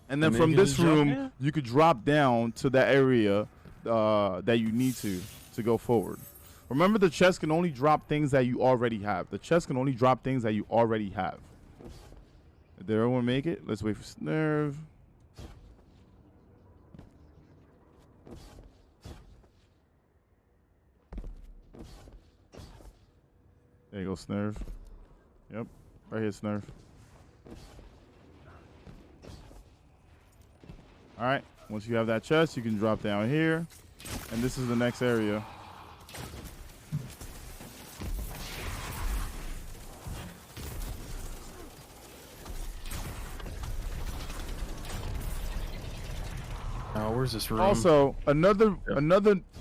And then And then from you can this just drop room, down? you could drop down to that area that you need to go forward. Remember, the chest can only drop things that you already have. The chest can only drop things that you already have. Did everyone make it? Let's wait for Snurv. There you go, Snurv. Yep, right here, Snurv. All right, once you have that chest, you can drop down here. And this is the next area. Where's this room? Also, another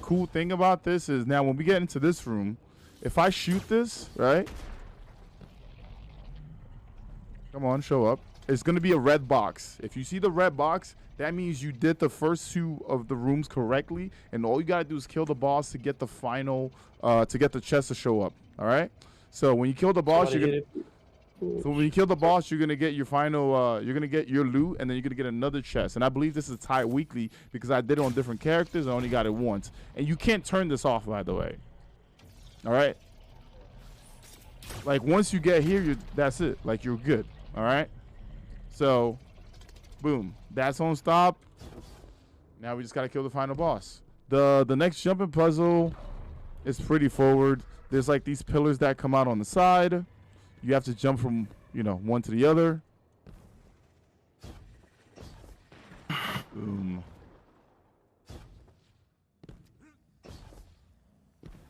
cool thing about this is now when we get into this room, if I shoot this, right? Come on, show up. It's going to be a red box. If you see the red box, that means you did the first two of the rooms correctly, and all you got to do is kill the boss to get the final, to get the chest to show up. All right? So when you kill the boss, you're going to... So when you kill the boss, you're gonna get your final. You're gonna get your loot, and then you're gonna get another chest. And I believe this is tied weekly because I did it on different characters. I only got it once, and you can't turn this off, by the way. All right. Like once you get here, that's it. Like you're good. All right. So, boom. That's on stop. Now we just gotta kill the final boss. The next jumping puzzle is pretty forward. There's like these pillars that come out on the side. You have to jump from, one to the other. Boom.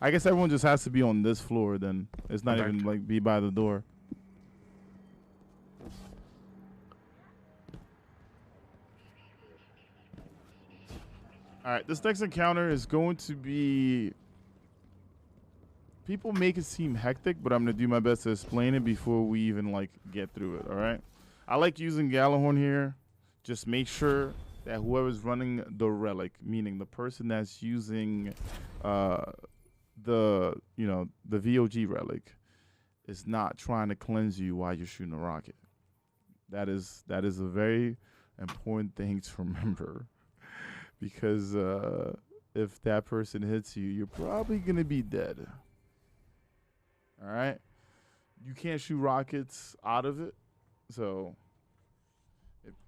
I guess everyone just has to be on this floor then. It's not even like be by the door. All right, this next encounter is going to be... People make it seem hectic, but I'm going to do my best to explain it before we even, get through it, all right? I like using Gallahorn here. Just make sure that whoever's running the relic, meaning the person that's using the VOG relic, is not trying to cleanse you while you're shooting a rocket. That is a very important thing to remember. Because if that person hits you, you're probably going to be dead. All right, you can't shoot rockets out of it, so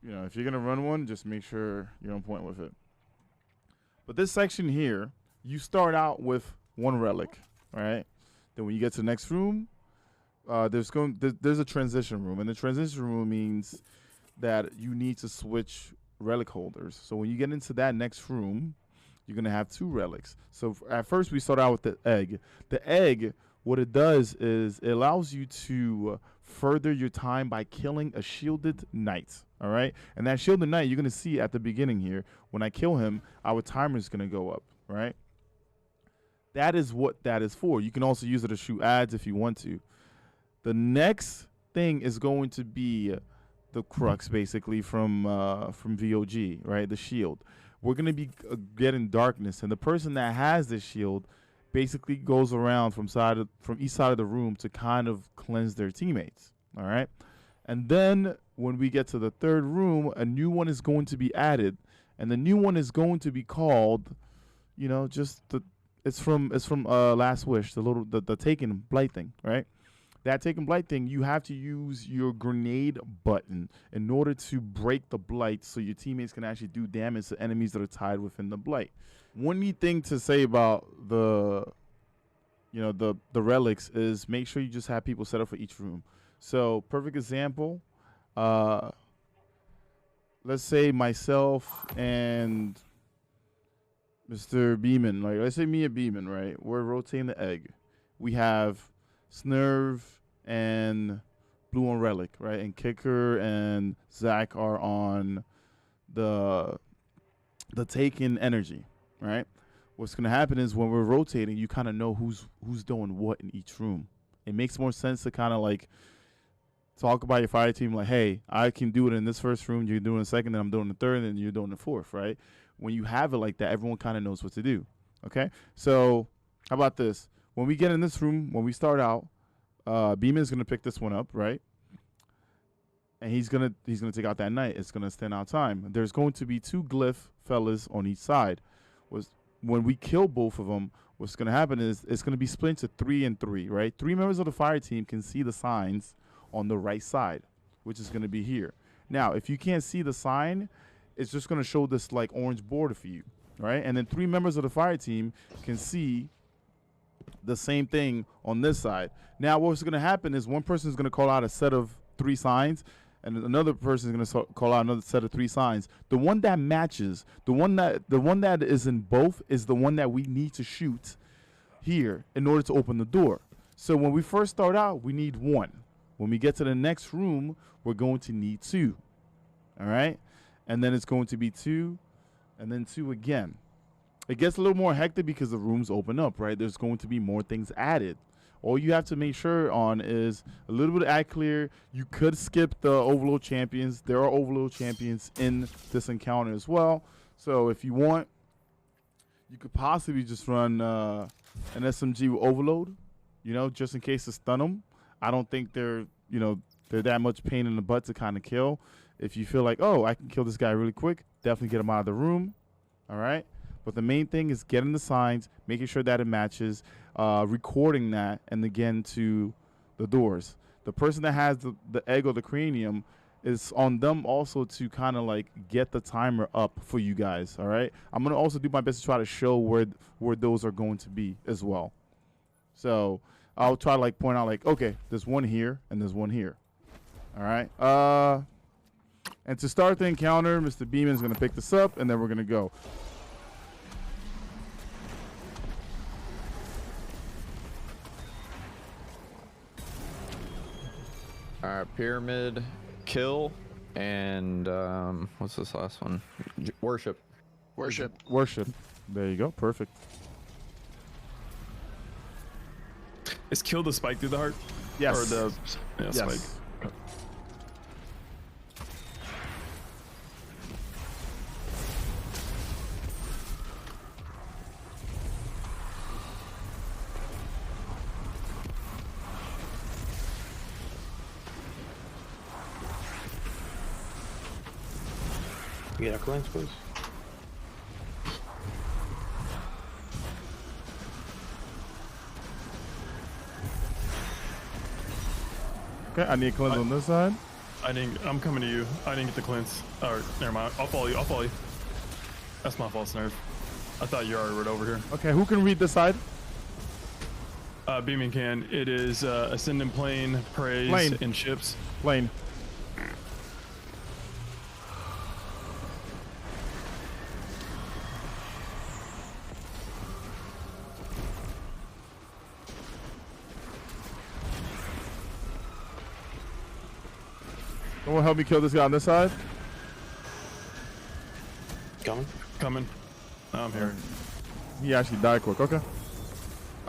if you're gonna run one, just make sure you're on point with it. But this section here, you start out with one relic, all right? Then when you get to the next room, there's a transition room, and the transition room means that you need to switch relic holders. So when you get into that next room, you're gonna have two relics. So at first we start out with the egg. The egg. What it does is it allows you to further your time by killing a shielded knight, all right? And that shielded knight, you're going to see at the beginning here, when I kill him, our timer is going to go up, right? That is what that is for. You can also use it to shoot ads if you want to. The next thing is going to be the crux, basically, from VOG, right? The shield. We're going to be getting darkness, and the person that has this shield basically goes around from each side of the room to kind of cleanse their teammates, all right? And then when we get to the third room, a new one is going to be added, and the new one is going to be called, it's from Last Wish, the Taken Blight thing, right? That Taken Blight thing, you have to use your grenade button in order to break the blight so your teammates can actually do damage to enemies that are tied within the blight. One neat thing to say about the relics is make sure you just have people set up for each room. So perfect example. Let's say myself and Mr. Beeman, like let's say me and Beeman, right? We're rotating the egg. We have Snurv and Blue on Relic, right? And Kicker and Zach are on the taken energy, right? What's gonna happen is when we're rotating, you kind of know who's doing what in each room. It makes more sense to kind of like talk about your fire team, like, hey, I can do it in this first room, you're doing the second, then I'm doing the third, and then you're doing the fourth, right? When you have it like that, everyone kind of knows what to do. Okay, so how about this? When we get in this room, when we start out, Beeman's gonna pick this one up, right? And he's gonna take out that knight. It's gonna stand out time. There's going to be 2 glyph fellas on each side. When we kill both of them, what's gonna happen is it's gonna be split into 3 and 3, right? 3 members of the fire team can see the signs on the right side, which is gonna be here. Now, if you can't see the sign, it's just gonna show this like orange border for you, right? And then 3 members of the fire team can see the same thing on this side. Now, what's gonna happen is one person is gonna call out a set of 3 signs, and another person is going to call out another set of 3 signs. The one that matches, the one that is in both is the one that we need to shoot here in order to open the door. So when we first start out, we need 1. When we get to the next room, we're going to need 2. All right? And then it's going to be 2 and then 2 again. It gets a little more hectic because the rooms open up, right? There's going to be more things added. All you have to make sure on is a little bit of ad clear. You could skip the overload champions. There are overload champions in this encounter as well. So if you want, you could possibly just run an SMG with overload, you know, just in case to stun them. I don't think they're that much pain in the butt to kind of kill. If you feel like, oh, I can kill this guy really quick, definitely get him out of the room. All right. But the main thing is getting the signs, making sure that it matches, recording that, and again to the doors. The person that has the egg or the cranium, is on them also to kind of like get the timer up for you guys. All right. I'm going to also do my best to try to show where those are going to be as well. So I'll try to like point out like, okay, there's one here and there's one here. All right. And to start the encounter, Mr. Beeman is going to pick this up and then we're going to go. All right, pyramid, kill, and what's this last one? Worship. Worship. There you go. Perfect. Is kill the spike through the heart? Yes. Or the Yes. spike? You get a cleanse, please. Okay, I need cleanse on this side. I'm coming to you. I didn't get the cleanse. Alright, never mind. I'll follow you. That's my false nerve. I thought you already were over here. Okay, who can read this side? Beaming can. It is ascendant plane, praise, Plane. and ships. Lane. Someone help me kill this guy on this side. Coming. I'm here. He actually died quick. Okay.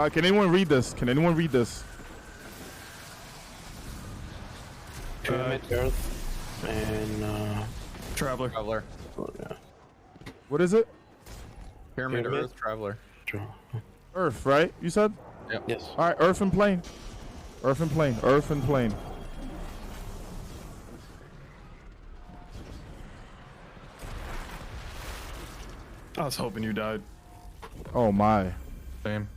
Can anyone read this? Pyramid, Earth, and Traveler. Traveler. oh, yeah. What is it? Pyramid, Pyramid. Earth, Traveler. Draw. Earth, right? You said? Yes. All right, Earth and plane. Earth and plane. Earth and plane. I was hoping you died. Oh my. Same.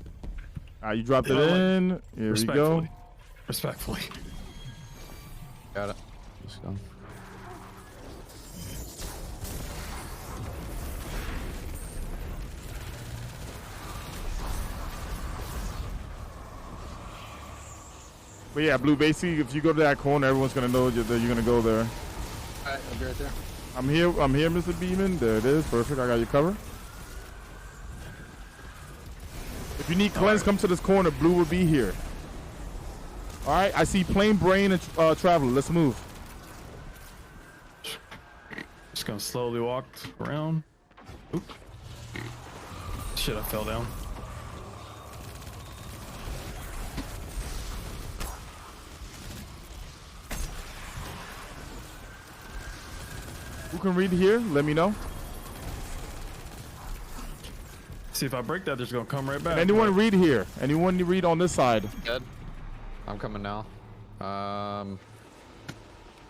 You dropped it Yeah, like, in. Here we go. Respectfully. Got it. Let's go. But yeah, Blue, basically, if you go to that corner, everyone's gonna know that you're gonna go there. Alright, I'll be right there. I'm here, Mr. Beeman. There it is. Perfect. I got you covered. If you need cleanse, come to this corner. Blue will be here. All right. I see Plain Brain and Traveler. Let's move. Just gonna slowly walk around. Oop. Shit, I fell down. Who can read here? Let me know. See, if I break that, they're just gonna come right back. Anyone read here? Anyone read on this side? Dead. I'm coming now.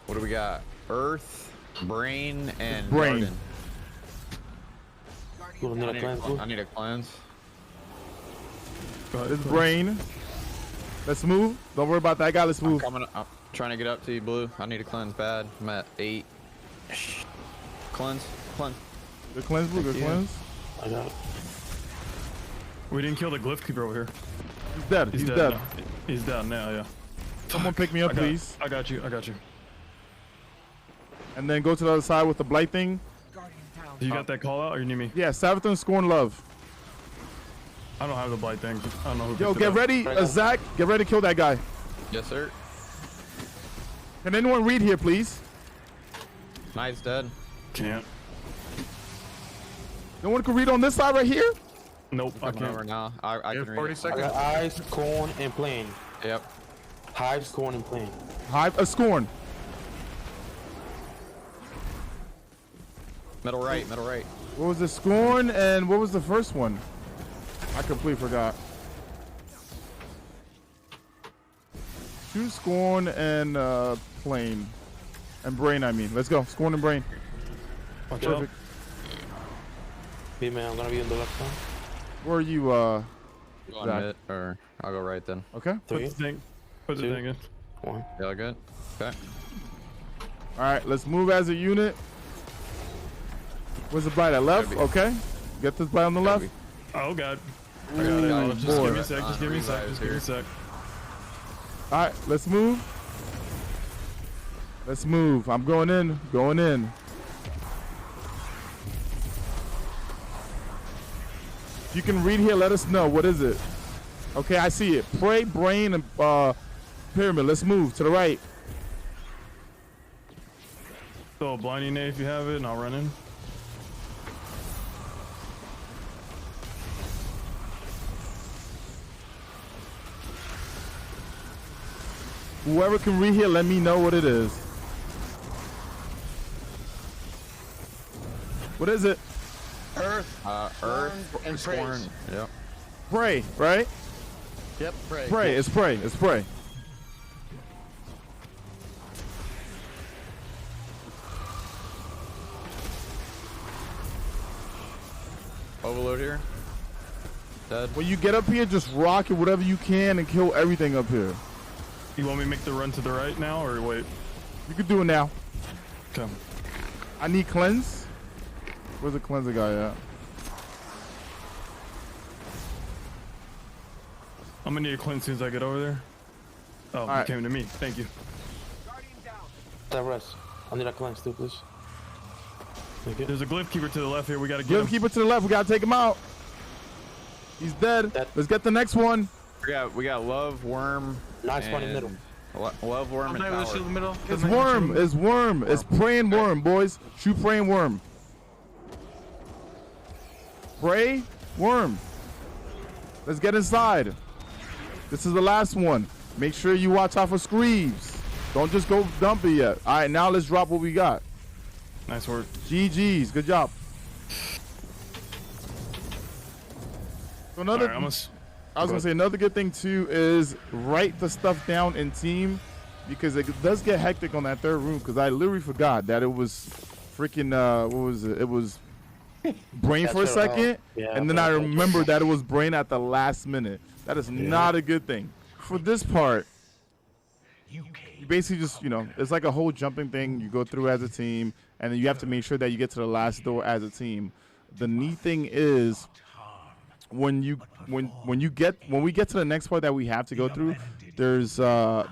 What do we got? Earth, Brain, and Brain. Garden. Blue, need a cleanse, Blue. I need a cleanse. Go ahead, This please. Brain. Let's move. Don't worry about that guy. Let's move. I'm trying to get up to you, Blue. I need a cleanse bad. I'm at 8. Cleanse. Good cleanse, Blue. Good you. cleanse. I got it. We didn't kill the glyph keeper over here. He's dead. He's dead. Now. He's down now, yeah. Someone pick me up, please. I got you. And then go to the other side with the blight thing. You got that call out, or you need me? Yeah, Savathun, Scorn, Love. I don't have the blight thing. I don't know who. Yo, picked it get up. ready, Zach. Get ready to kill that guy. Yes, sir. Can anyone read here, please? Knight's dead. Can't. No one can read on this side right here? Nope, I Coming over can't. now. I can read 40 it. I seconds. got eyes, corn, and plane. Yep. Hives, corn, and plane. Hive, Scorn. Middle right. What was the Scorn and what was the first one? I completely forgot. 2 Scorn and Plane. And Brain, I mean. Let's go. Scorn and Brain. Watch out. Perfect. Hey, man, I'm gonna be on the left side. Where are you, You want Zach. mid, or I'll go right then. Okay. Put 3, the thing. Put the 2. thing in. 1. Y'all good? Okay. All right, let's move as a unit. Where's the blight? At left? Gotta be- Okay. Get this blight on the left. Oh god. I got it. Ooh, Just boy. give me a sec. Just give me a sec. Just give me a sec. All right, let's move. Let's move. I'm going in. Going in. If you can read here, let us know. What is it? Okay, I see it. Prey, Brain, and Pyramid. Let's move to the right. Throw a blinding nade if you have it, and I'll run in. Whoever can read here, let me know what it is. What is it? Earth, Earth, and Scorn. praise. Yep. Prey, right? Yep, pray. Prey. It's prey. It's prey. Overload here. Dead. When you get up here, just rock it whatever you can and kill everything up here. You want me to make the run to the right now, or wait? You can do it now. Come. I need cleanse. Where's the cleanser guy at? I'm gonna need a cleanse as soon as I get over there. Oh, you right. came to me. Thank you. That rest. I need a cleanse too, please. Thank you. There's a glyph keeper to the left here. We gotta get Give him. keep it to the left. We gotta take him out. He's dead. Let's get the next one. We got Love, Worm. Nice one in the and- middle. Love, Worm, and Power. in the middle. It's worm. It's worm. It's prey and worm, boys. Shoot prey and worm. Prey, worm. Let's get inside. This is the last one. Make sure you watch out for screams. Don't just go dump it yet. All right, now let's drop what we got. Nice work. GG's. Good job. So another, Alright, I was gonna say another good thing too is write the stuff down in team, because it does get hectic on that third room. Because I literally forgot that it was freaking what was it? It was Brain for a That's right. second, Yeah, and then I that's right. remembered that it was Brain at the last minute. That is not a good thing. For this part, you basically just, it's like a whole jumping thing you go through as a team, and then you have to make sure that you get to the last door as a team. The neat thing is when we get to the next part that we have to go through, There's a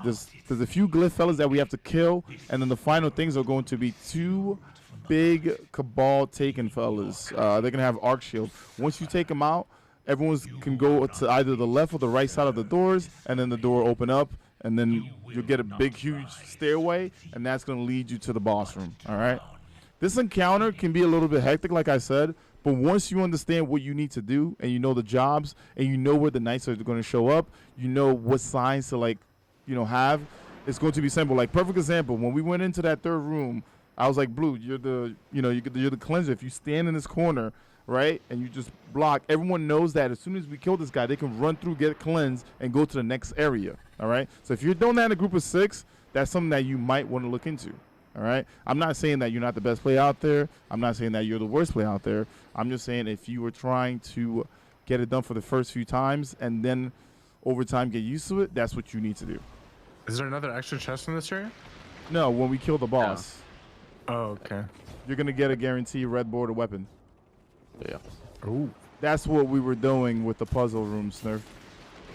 few glyph fellas that we have to kill, and then the final things are going to be 2 big Cabal taken fellas. They're gonna have arc shield. Once you take them out, everyone can go to either the left or the right side of the doors, and then the door open up, and then you'll get a big, huge stairway, and that's gonna lead you to the boss room. All right. This encounter can be a little bit hectic, like I said, but once you understand what you need to do, and you know the jobs, and you know where the knights are going to show up, you know what signs to have, it's going to be simple. Like perfect example, when we went into that 3rd room, I was like, Blue, you're the cleanser. If you stand in this corner, right, and you just block, everyone knows that as soon as we kill this guy, they can run through, get cleansed, and go to the next area. All right. So if you're doing that in a group of 6, that's something that you might want to look into. All right. I'm not saying that you're not the best player out there. I'm not saying that you're the worst player out there. I'm just saying if you were trying to get it done for the first few times and then over time get used to it, that's what you need to do. Is there another extra chest in this area? No, when we kill the boss. Oh, okay. You're going to get a guaranteed red border weapon. Yeah. Ooh. That's what we were doing with the puzzle room, Snurf.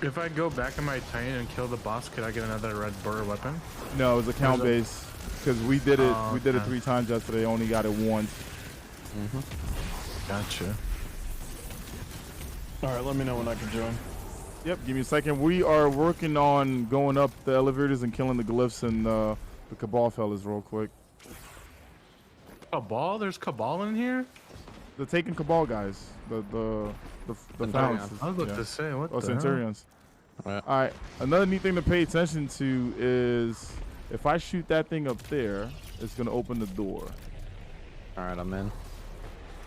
If I go back in my Titan and kill the boss, could I get another red border weapon? No, it was account based because we did it. Oh, we did it okay. 3 times yesterday. Only got it once. Gotcha. All right, let me know when I can join. Yep. Give me a second. We are working on going up the elevators and killing the glyphs and the Cabal fellas real quick. Cabal? There's Cabal in here? The taken Cabal guys. The Centurions. founds. I was about to say, what the Centurions. Right. All right. Another neat thing to pay attention to is if I shoot that thing up there, it's gonna open the door. All right, I'm in.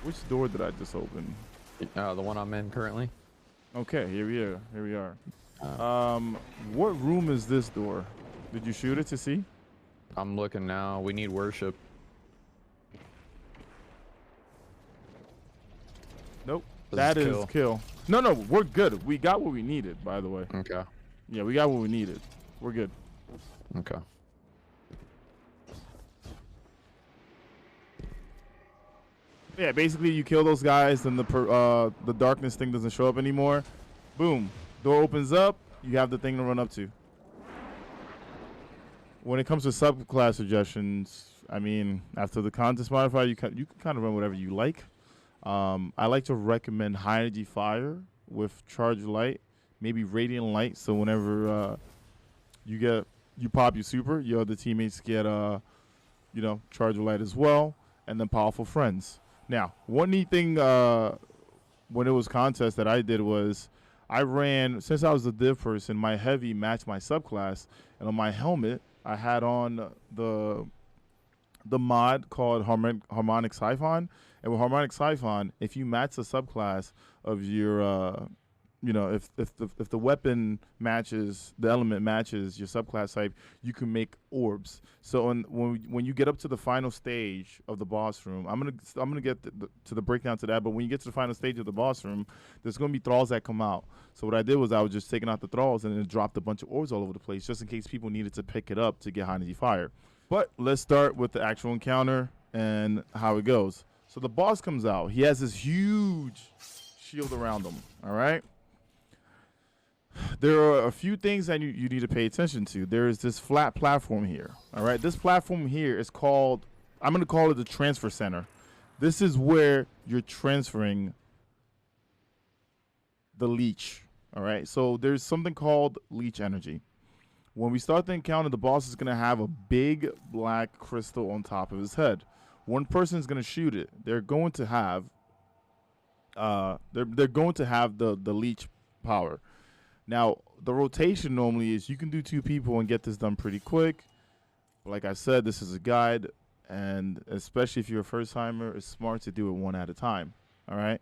Which door did I just open? The one I'm in currently. Okay, here we are. Here we are. What room is this door? Did you shoot it to see? I'm looking now. We need worship. Nope. This That is is kill. No, we're good. We got what we needed, by the way. Okay. Yeah, we got what we needed. We're good. Okay. Yeah, basically you kill those guys, then the darkness thing doesn't show up anymore. Boom. Door opens up. You have the thing to run up to. When it comes to subclass suggestions, I mean, after the contest modifier, you can kind of run whatever you like. I like to recommend high energy fire with charge light, maybe radiant light. So whenever you pop your super, your other teammates get charge light as well, and then powerful friends. Now, one neat thing when it was contest that I did was I ran, since I was the div person, my heavy matched my subclass, and on my helmet I had on the mod called Harmonic Siphon. And with Harmonic Siphon, if you match the subclass of your, if the weapon matches, the element matches your subclass type, you can make orbs. So when you get up to the final stage of the boss room, I'm gonna get to the breakdown to that. But when you get to the final stage of the boss room, there's gonna be thralls that come out. So what I did was I was just taking out the thralls and then dropped a bunch of orbs all over the place, just in case people needed to pick it up to get high energy fire. But let's start with the actual encounter and how it goes. So the boss comes out. He has this huge shield around him, all right? There are a few things that you need to pay attention to. There is this flat platform here, all right? This platform here is called, I'm going to call it the transfer center. This is where you're transferring the leech, all right? So there's something called leech energy. When we start the encounter, the boss is going to have a big black crystal on top of his head. One person is going to shoot it. They're going to have they're going to have the leech power. Now, the rotation normally is you can do 2 people and get this done pretty quick. But like I said, this is a guide, and especially if you're a first timer, it's smart to do it 1 at a time. All right.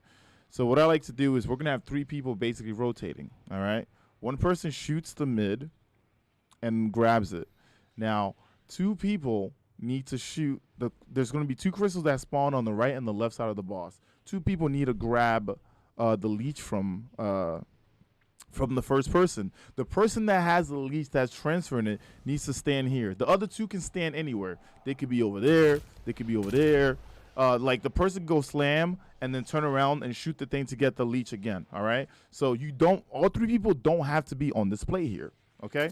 So what I like to do is we're going to have 3 people basically rotating. All right. One person shoots the mid and grabs it. Now, 2 people need to shoot there's going to be 2 crystals that spawn on the right and the left side of the boss. 2 people need to grab the leech from the first person. The person that has the leech that's transferring it needs to stand here. The other 2 can stand anywhere. They could be over there. They could be over there. Like the person go slam and then turn around and shoot the thing to get the leech again. All right. So all 3 people don't have to be on display here. Okay.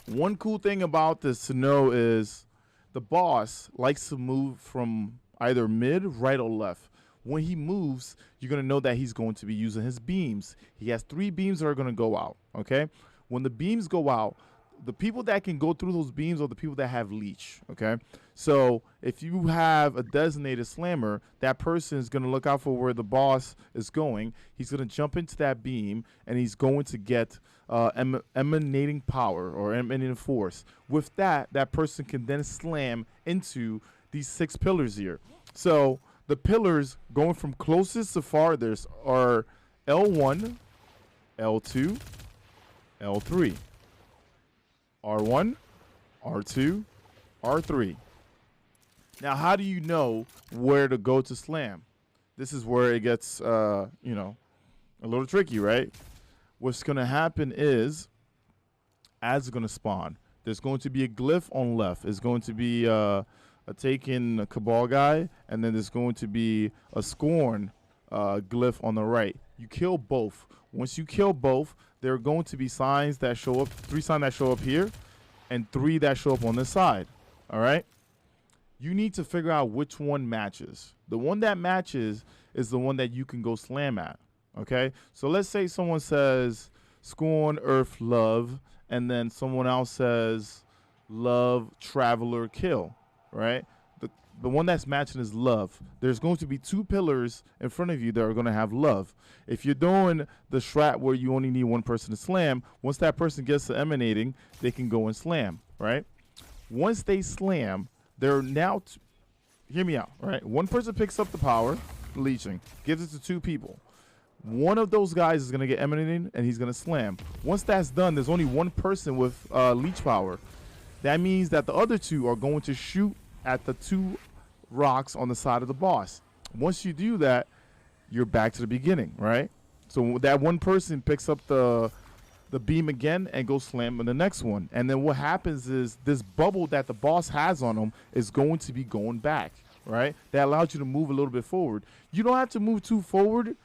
One cool thing about this to know is the boss likes to move from either mid, right, or left. When he moves, you're going to know that he's going to be using his beams. He has 3 beams that are going to go out, okay? When the beams go out, the people that can go through those beams are the people that have leech, okay? So if you have a designated slammer, that person is going to look out for where the boss is going. He's going to jump into that beam, and he's going to get emanating power or emanating force. With that, that person can then slam into these 6 pillars here. So the pillars going from closest to farthest are L1, L2, L3, R1, R2, R3. Now, how do you know where to go to slam? This is where it gets, you know, a little tricky, right? What's going to happen is ads are going to spawn. There's going to be a glyph on left. It's going to be a taken Cabal guy, and then there's going to be a Scorn glyph on the right. You kill both. Once you kill both, there are going to be signs that show up, 3 signs that show up here, and 3 that show up on this side. All right? You need to figure out which one matches. The one that matches is the one that you can go slam at. Okay? So let's say someone says Scorn, Earth, Love, and then someone else says Love, Traveler, Kill. Right? The one that's matching is love. There's going to be 2 pillars in front of you that are going to have love. If you're doing the strat where you only need 1 person to slam, once that person gets to emanating, they can go and slam, right? Once they slam, they're now, hear me out, right? 1 person picks up the power, leeching, gives it to 2 people. One of those guys is going to get emanating, and he's going to slam. Once that's done, there's only 1 person with leech power. That means that the other 2 are going to shoot at the 2 rocks on the side of the boss. Once you do that, you're back to the beginning, right? So that 1 person picks up the beam again and goes slam on the next one. And then what happens is this bubble that the boss has on him is going to be going back, right? That allows you to move a little bit forward. You don't have to move too forward,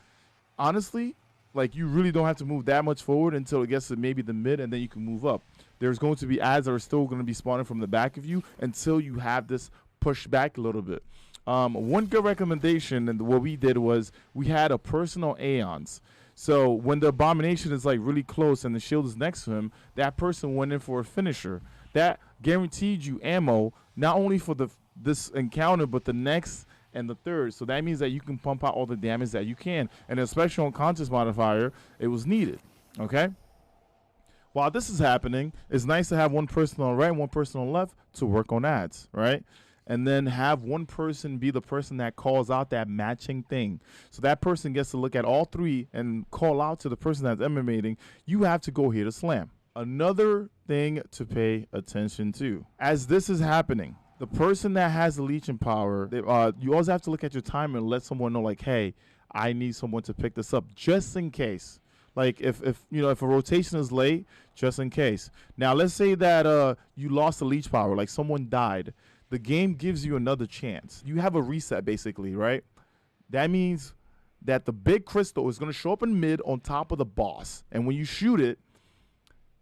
honestly. Like, you really don't have to move that much forward until it gets to maybe the mid, and then you can move up. There's going to be ads that are still going to be spawning from the back of you until you have this push back a little bit. One good recommendation, and what we did was we had a personal Aeons. So when the abomination is like really close and the shield is next to him, that person went in for a finisher. That guaranteed you ammo, not only for this encounter, but the next and the third. So that means that you can pump out all the damage that you can. And especially on Conscious Modifier, it was needed. Okay? While this is happening, it's nice to have 1 person on the right and 1 person on the left to work on ads, right? And then have 1 person be the person that calls out that matching thing. So that person gets to look at all 3 and call out to the person that's emanating. You have to go here to slam. Another thing to pay attention to. As this is happening, the person that has the leeching power, you always have to look at your timer and let someone know, like, hey, I need someone to pick this up just in case. Like, if you know, if a rotation is late, just in case. Now, let's say that you lost the leech power, like someone died. The game gives you another chance. You have a reset, basically, right? That means that the big crystal is going to show up in mid on top of the boss. And when you shoot it,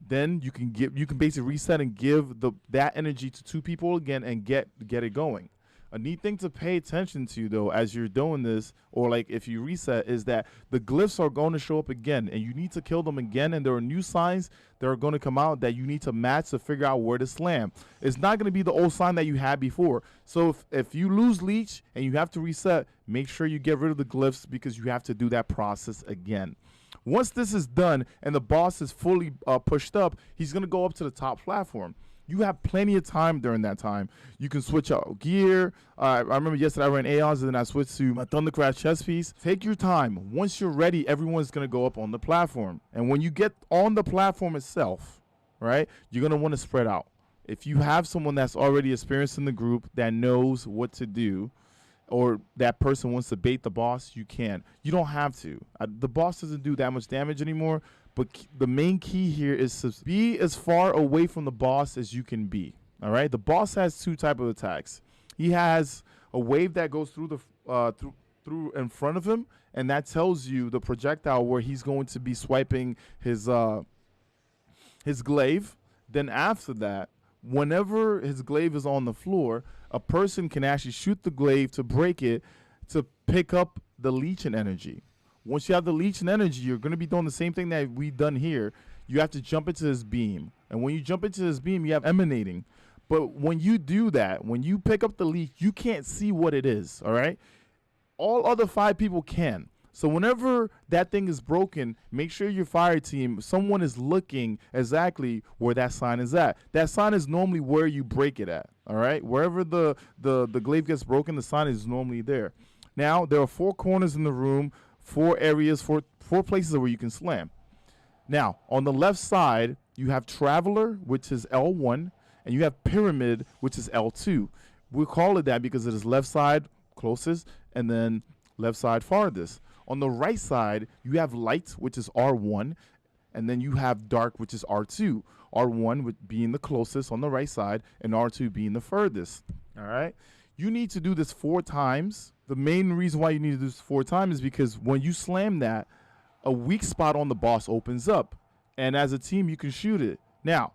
then you can basically reset and give that energy to 2 people again and get it going. A neat thing to pay attention to, though, as you're doing this, or like if you reset, is that the glyphs are going to show up again, and you need to kill them again, and there are new signs that are going to come out that you need to match to figure out where to slam. It's not going to be the old sign that you had before. So if you lose leech and you have to reset, make sure you get rid of the glyphs because you have to do that process again. Once this is done and the boss is fully pushed up, he's going to go up to the top platform. You have plenty of time during that time. You can switch out gear. I remember yesterday I ran Aeons and then I switched to my Thundercraft chest piece. Take your time. Once you're ready, everyone's going to go up on the platform. And when you get on the platform itself, right, you're going to want to spread out. If you have someone that's already experienced in the group that knows what to do, or that person wants to bait the boss, you can. You don't have to. The boss doesn't do that much damage anymore. But the main key here is to be as far away from the boss as you can be. All right. The boss has 2 types of attacks. He has a wave that goes through through in front of him, and that tells you the projectile where he's going to be swiping his his glaive. Then after that, whenever his glaive is on the floor, a person can actually shoot the glaive to break it to pick up the leeching energy. Once you have the leeching energy, you're going to be doing the same thing that we've done here. You have to jump into his beam. And when you jump into his beam, you have emanating. But when you do that, when you pick up the leech, you can't see what it is, all right? All other 5 people can. So whenever that thing is broken, make sure your fire team, someone is looking exactly where that sign is at. That sign is normally where you break it at, all right? Wherever the glaive gets broken, the sign is normally there. Now, there are 4 corners in the room, 4 areas, four places where you can slam. Now, on the left side, you have Traveler, which is L1, and you have Pyramid, which is L2. We call it that because it is left side closest and then left side farthest. On the right side, you have Light, which is R1, and then you have Dark, which is R2. R1 being the closest on the right side and R2 being the furthest. All right? You need to do this 4 times. The main reason why you need to do this 4 times is because when you slam that, a weak spot on the boss opens up. And as a team, you can shoot it. Now,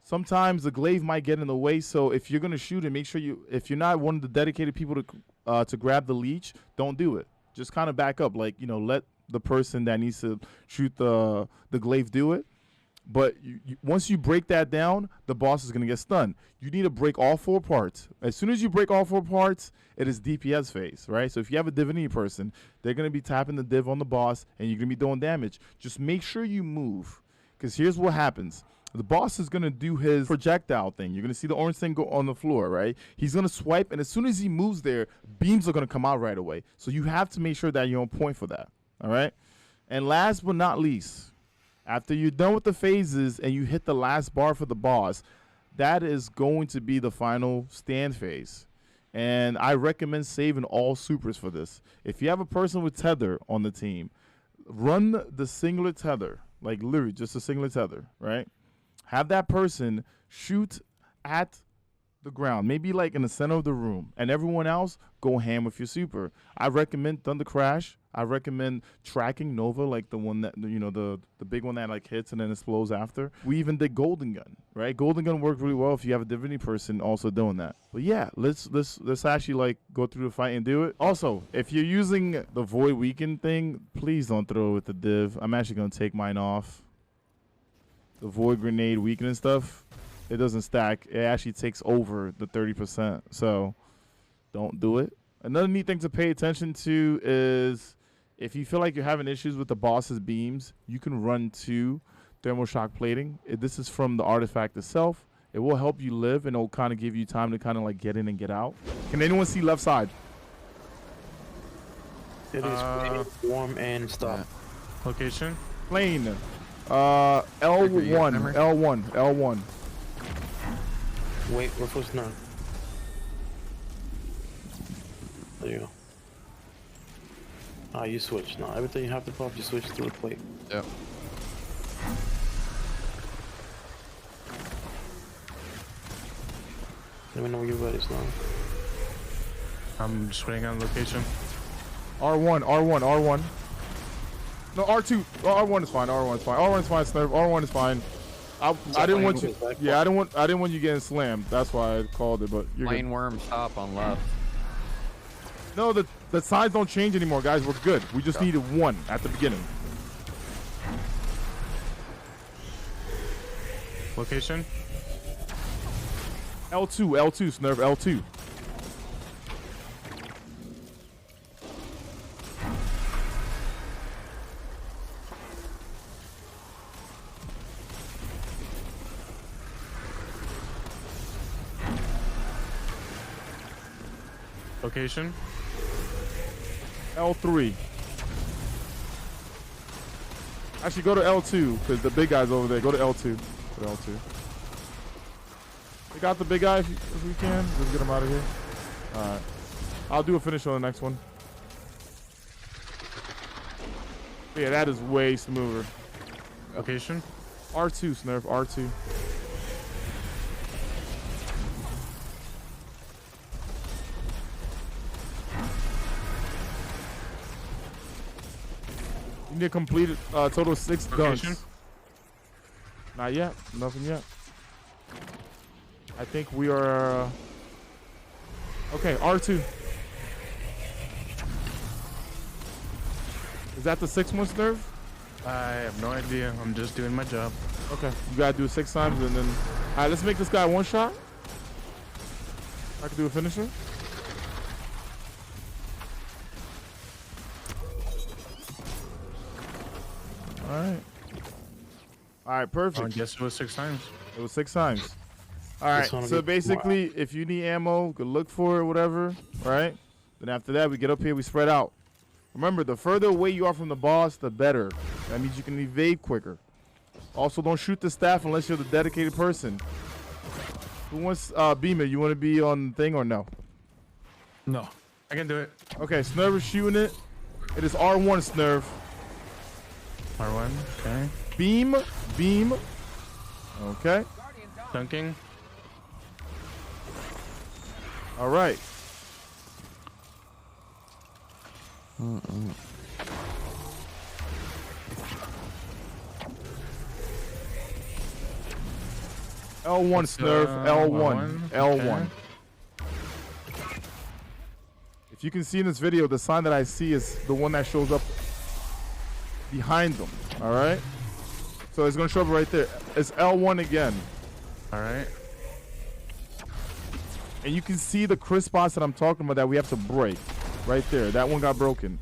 sometimes the glaive might get in the way, so if you're going to shoot it, make sure if you're not one of the dedicated people to grab the leech, don't do it. Just kind of back up, like, let the person that needs to shoot the glaive do it. But once you break that down, the boss is going to get stunned. You need to break all 4 parts. As soon as you break all 4 parts, it is DPS phase, right? So if you have a divinity person, they're going to be tapping the div on the boss, and you're going to be doing damage. Just make sure you move, because here's what happens. The boss is going to do his projectile thing. You're going to see the orange thing go on the floor, right? He's going to swipe, and as soon as he moves there, beams are going to come out right away. So you have to make sure that you're on point for that, all right? And last but not least, after you're done with the phases and you hit the last bar for the boss, that is going to be the final stand phase. And I recommend saving all supers for this. If you have a person with tether on the team, run the singular tether, like literally just a singular tether, right? Have that person shoot at the ground, maybe like in the center of the room, and everyone else go ham with your super. I recommend Thunder Crash. I recommend tracking Nova, like the one that, the big one that like hits and then explodes after. We even did Golden Gun, right? Golden Gun worked really well if you have a divinity person also doing that. But yeah, let's actually like go through the fight and do it. Also, if you're using the Void Weaken thing, please don't throw it with the div. I'm actually gonna take mine off. The Void Grenade weakening stuff, it doesn't stack. It actually takes over the 30%. So don't do it. Another neat thing to pay attention to is if you feel like you're having issues with the boss's beams, you can run to thermal shock plating. This is from the artifact itself. It will help you live, and it'll kind of give you time to kind of like get in and get out. Can anyone see left side? It is warm and stop. Location? Plane. L1. Wait, we're supposed to know. There you go. Ah, you switch. No, everything you have to pop, you switch to the plate. Yep. Let me know when you're ready, Snow. I'm just waiting on location. R1. No, R2. R1 is fine. R1 is fine, Snurf. R1 is fine. I didn't want you. Yeah, I didn't want you getting slammed. That's why I called it. But you're Lane good. worm stop on left. No, the sides don't change anymore, guys. We're good. We just needed 1 at the beginning. Location? L2, Snurf, L2. Location? L3. Actually, go to L2 because the big guy's over there. Go to L2. Go to L2. We got the big guy if we can. Just get him out of here. All right. I'll do a finish on the next one. Yeah, that is way smoother. Location? R2, Snurf. R2. You need to complete total 6 Location? dunks. Not yet. Nothing yet. I think we are. Okay, R2. Is that the 6-1 nerve? I have no idea. I'm just doing my job. Okay, you gotta do it 6 times and then. All right, let's make this guy one shot. I can do a finisher. All right. All right, perfect. I guess it was 6 times. It was 6 times. All right, This one will so be- basically, if you need ammo, go look for it, whatever, right? Then after that, we get up here, we spread out. Remember, the further away you are from the boss, the better. That means you can evade quicker. Also, don't shoot the staff unless you're the dedicated person. Who wants, Beamer, you want to be on the thing or no? No. I can do it. Okay, Snurv is shooting it. It is R1 Snurv. R1. Okay. Beam. Okay. Dunking. All right. L1 Snurf. L1. L1. If you can see in this video, the sign that I see is the one that shows up behind them. All right. So it's gonna show up right there. It's L1 again. All right. And you can see the crisp spots that I'm talking about that we have to break. Right there. That one got broken.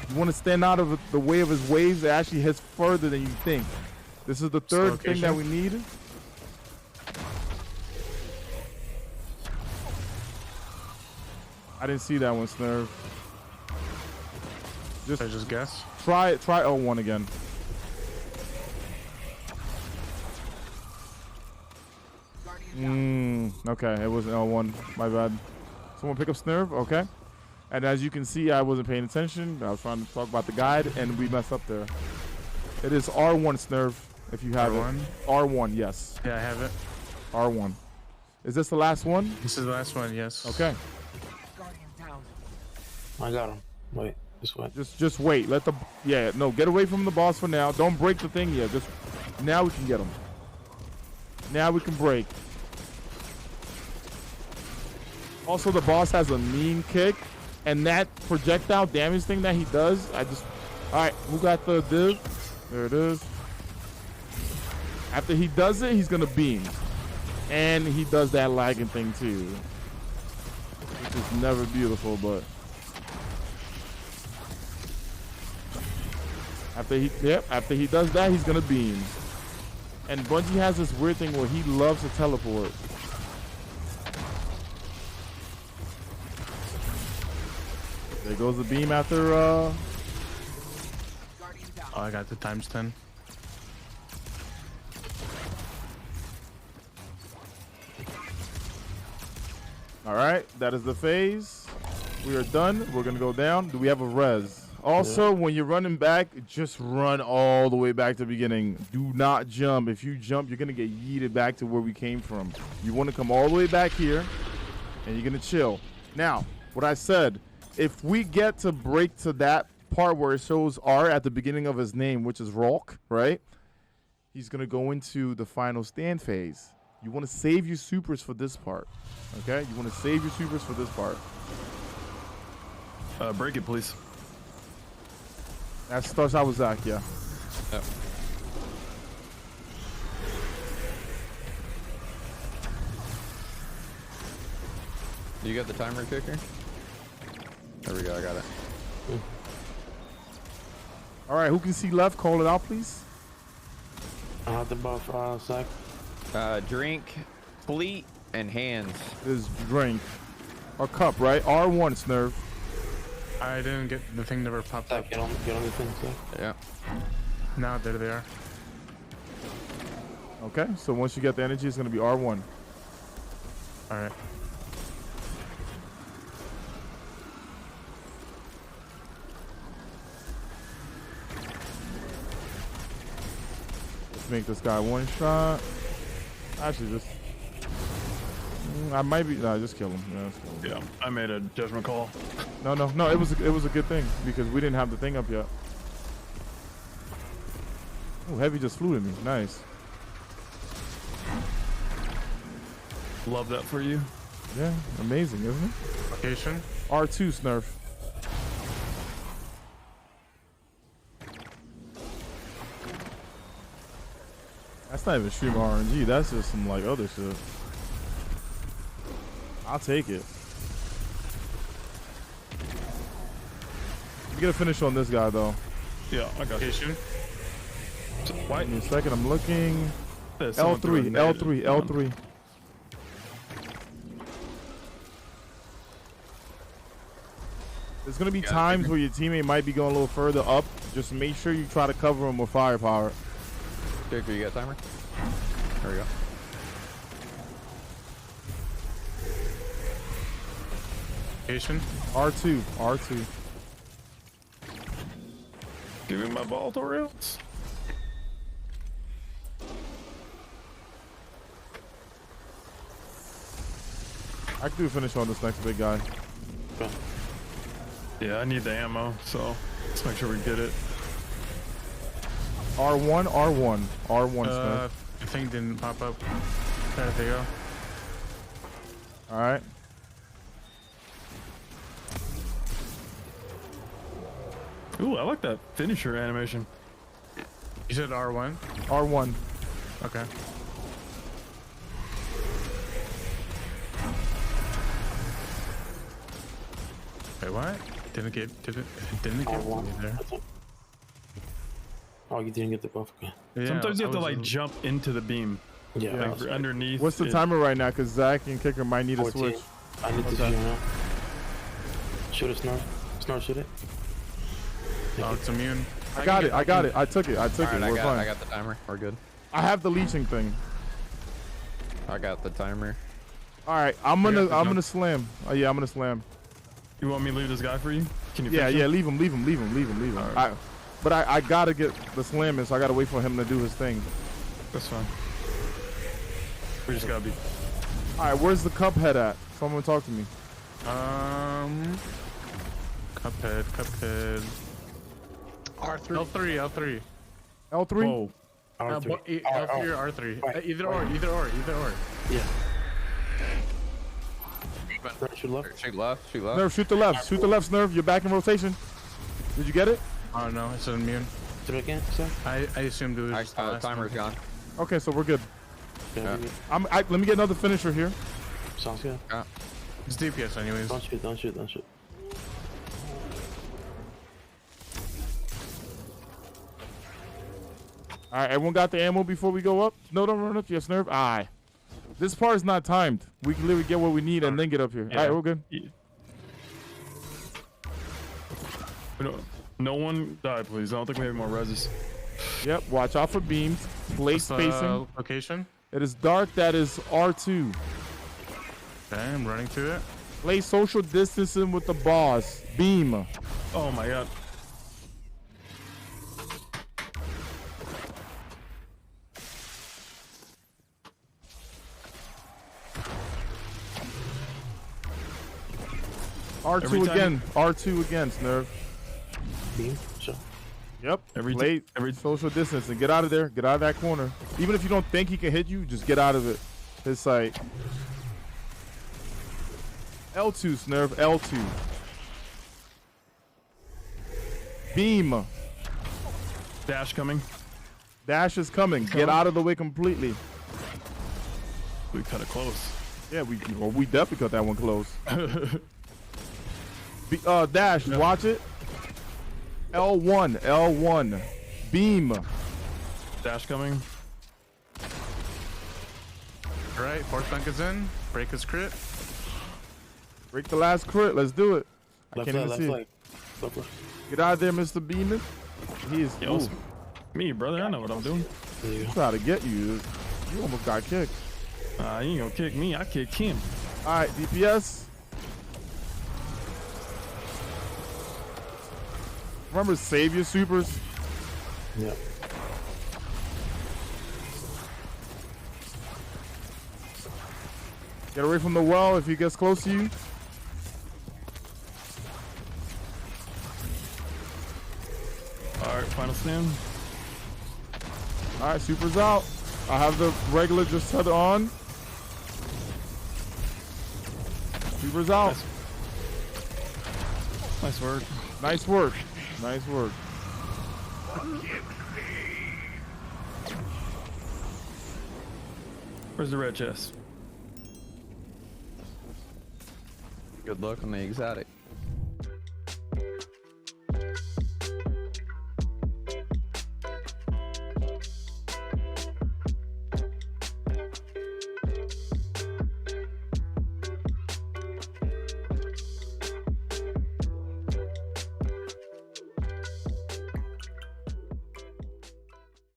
You want to stand out of the way of his waves. It actually hits further than you think. This is the third thing that we need. I didn't see that one, Snurf. I just guess. Try L1 again. Okay, it was L1. My bad. Someone pick up Snurf? Okay. And as you can see, I wasn't paying attention. I was trying to talk about the guide, and we messed up there. It is R1 Snurf, if you have R1? it. R1, yes. Yeah, I have it. R1. Is this the last one? This is the last one, yes. Okay. I got him. Wait, this way. Just wait. Let the get away from the boss for now. Don't break the thing yet. Just now we can get him. Now we can break. Also, the boss has a mean kick, and that projectile damage thing that he does. All right, who got the div? There it is. After he does it, he's gonna beam, and he does that lagging thing too, which is never beautiful, but. After he does that, he's gonna beam. And Bungie has this weird thing where he loves to teleport. There goes the beam after Oh, I got the times 10. Alright, that is the phase. We are done. We're gonna go down. Do we have a res? Also, when you're running back, just run all the way back to the beginning. Do not jump. If you jump, you're going to get yeeted back to where we came from. You want to come all the way back here, and you're going to chill. Now, what I said, if we get to break to that part where it shows R at the beginning of his name, which is Rolk, right? He's going to go into the final stand phase. You want to save your supers for this part, okay? You want to save your supers for this part. Break it, please. That starts out with Zach, yeah. Yep. You got the timer kicker? There we go, I got it. All right, who can see left? Call it out, please. I have the buff, Zach. Drink, fleet, and hands. This drink. Or cup, right? R1, Snurf. I didn't get the thing never popped up. Zach, get on the thing, Zach. Yeah. Now there they are. Okay, so once you get the energy, it's going to be R1. All right. Let's make this guy one shot. Actually, just... I might be... No, just kill him. Yeah, just kill him. Yeah, I made a judgment call. No, it was a good thing because we didn't have the thing up yet. Oh, Heavy just flew at me. Nice. Love that for you. Yeah, amazing, isn't it? Location. R2 Snurf. That's not even stream RNG. That's just some like other shit. I'll take it. We get a finish on this guy though. Yeah, I got you. Location. Why? Give me a second. I'm looking. There's someone threw a L3, nade. L3, Come on. L3. There's gonna be times where your teammate might be going a little further up. Just make sure you try to cover him with firepower. Jacob, you got a timer? There we go. Location. R2, R2. Give me my ball, Toriels. I can do a finish on this next big guy. Yeah, I need the ammo, so let's make sure we get it. R1, R1, R1 Smith. The thing didn't pop up. There they go. All right. Ooh, I like that finisher animation. You said R1. R1. Okay. Wait, what? Didn't get R1. me there. Oh, you didn't get the buff. Okay. Yeah, Sometimes you have to I was- like jump into the beam, Yeah. Yeah. like for underneath. What's the it. timer right now? Because Zach and Kicker might need a 14. switch. I need to Okay. shoot now. Shoot it, Snarf. Snarf, shoot it. Oh, it's immune. I got it. I got it. I took it. I took All it. right, We're fine. I got the timer. We're good. I have the leeching thing. I got the timer. All right. I'm gonna slam. Oh yeah, I'm gonna slam. You want me to leave this guy for you? Can you? Yeah, finish yeah. him? Leave him. Alright. But I gotta get the slamming, so I gotta wait for him to do his thing. That's fine. We just gotta be. All right. Where's the cup head at? Someone talk to me. Cuphead. R3. L3. L3. Whoa. L3 or R3. Right. Either or. Yeah. Right, shoot left. Shoot left. Shoot left. Nerf, shoot the left. Shoot the left, Nerf. You're back in rotation. Did you get it? Oh no, it's immune. Do it again, sir. I assumed it was just the last Timer's one. gone. Okay, so we're good. Yeah. Let me get another finisher here. Sounds good. It's DPS anyways. Don't shoot, don't shoot, don't shoot. All right, everyone got the ammo before we go up? No, don't run up. Yes, Nerf. Aye. This part is not timed. We can literally get what we need and then get up here. Yeah. All right, we're good. Yeah. No one die, please. I don't think we have more reses. Yep, watch out for beams. Play spacing. Location. It is dark. That is R2. Okay, I'm running to it. Play social distancing with the boss. Beam. Oh my god. R2 Every time- again. R2 again, Snurf. Beam, sure. Yep. Every Play every social distancing. Get out of there. Get out of that corner. Even if you don't think he can hit you, just get out of it. His sight. L2, Snurf. L2. Beam. dash coming. Dash is coming. Get out of the way completely. We cut it close. Yeah, we definitely cut that one close. Dash, watch it. L1, L1. Beam. Dash coming. Alright, fourth bank is in. Break his crit. Break the last crit. Let's do it. I Left can't leg, even left see. leg. Left leg. Get out of there, Mr. Beeman. He is. Yo, Ooh, me, brother. I know what I'm doing. There you go. try to get you. You almost got kicked. You ain't gonna kick me. I kick him. All right, DPS. Remember, save your supers. Yeah. Get away from the well if he gets close to you. All right, final stand. All right, supers out. I have the regular just set on. Reaper's out. Nice work. Nice work. Nice work. Where's the red chest? Good luck on the exotic.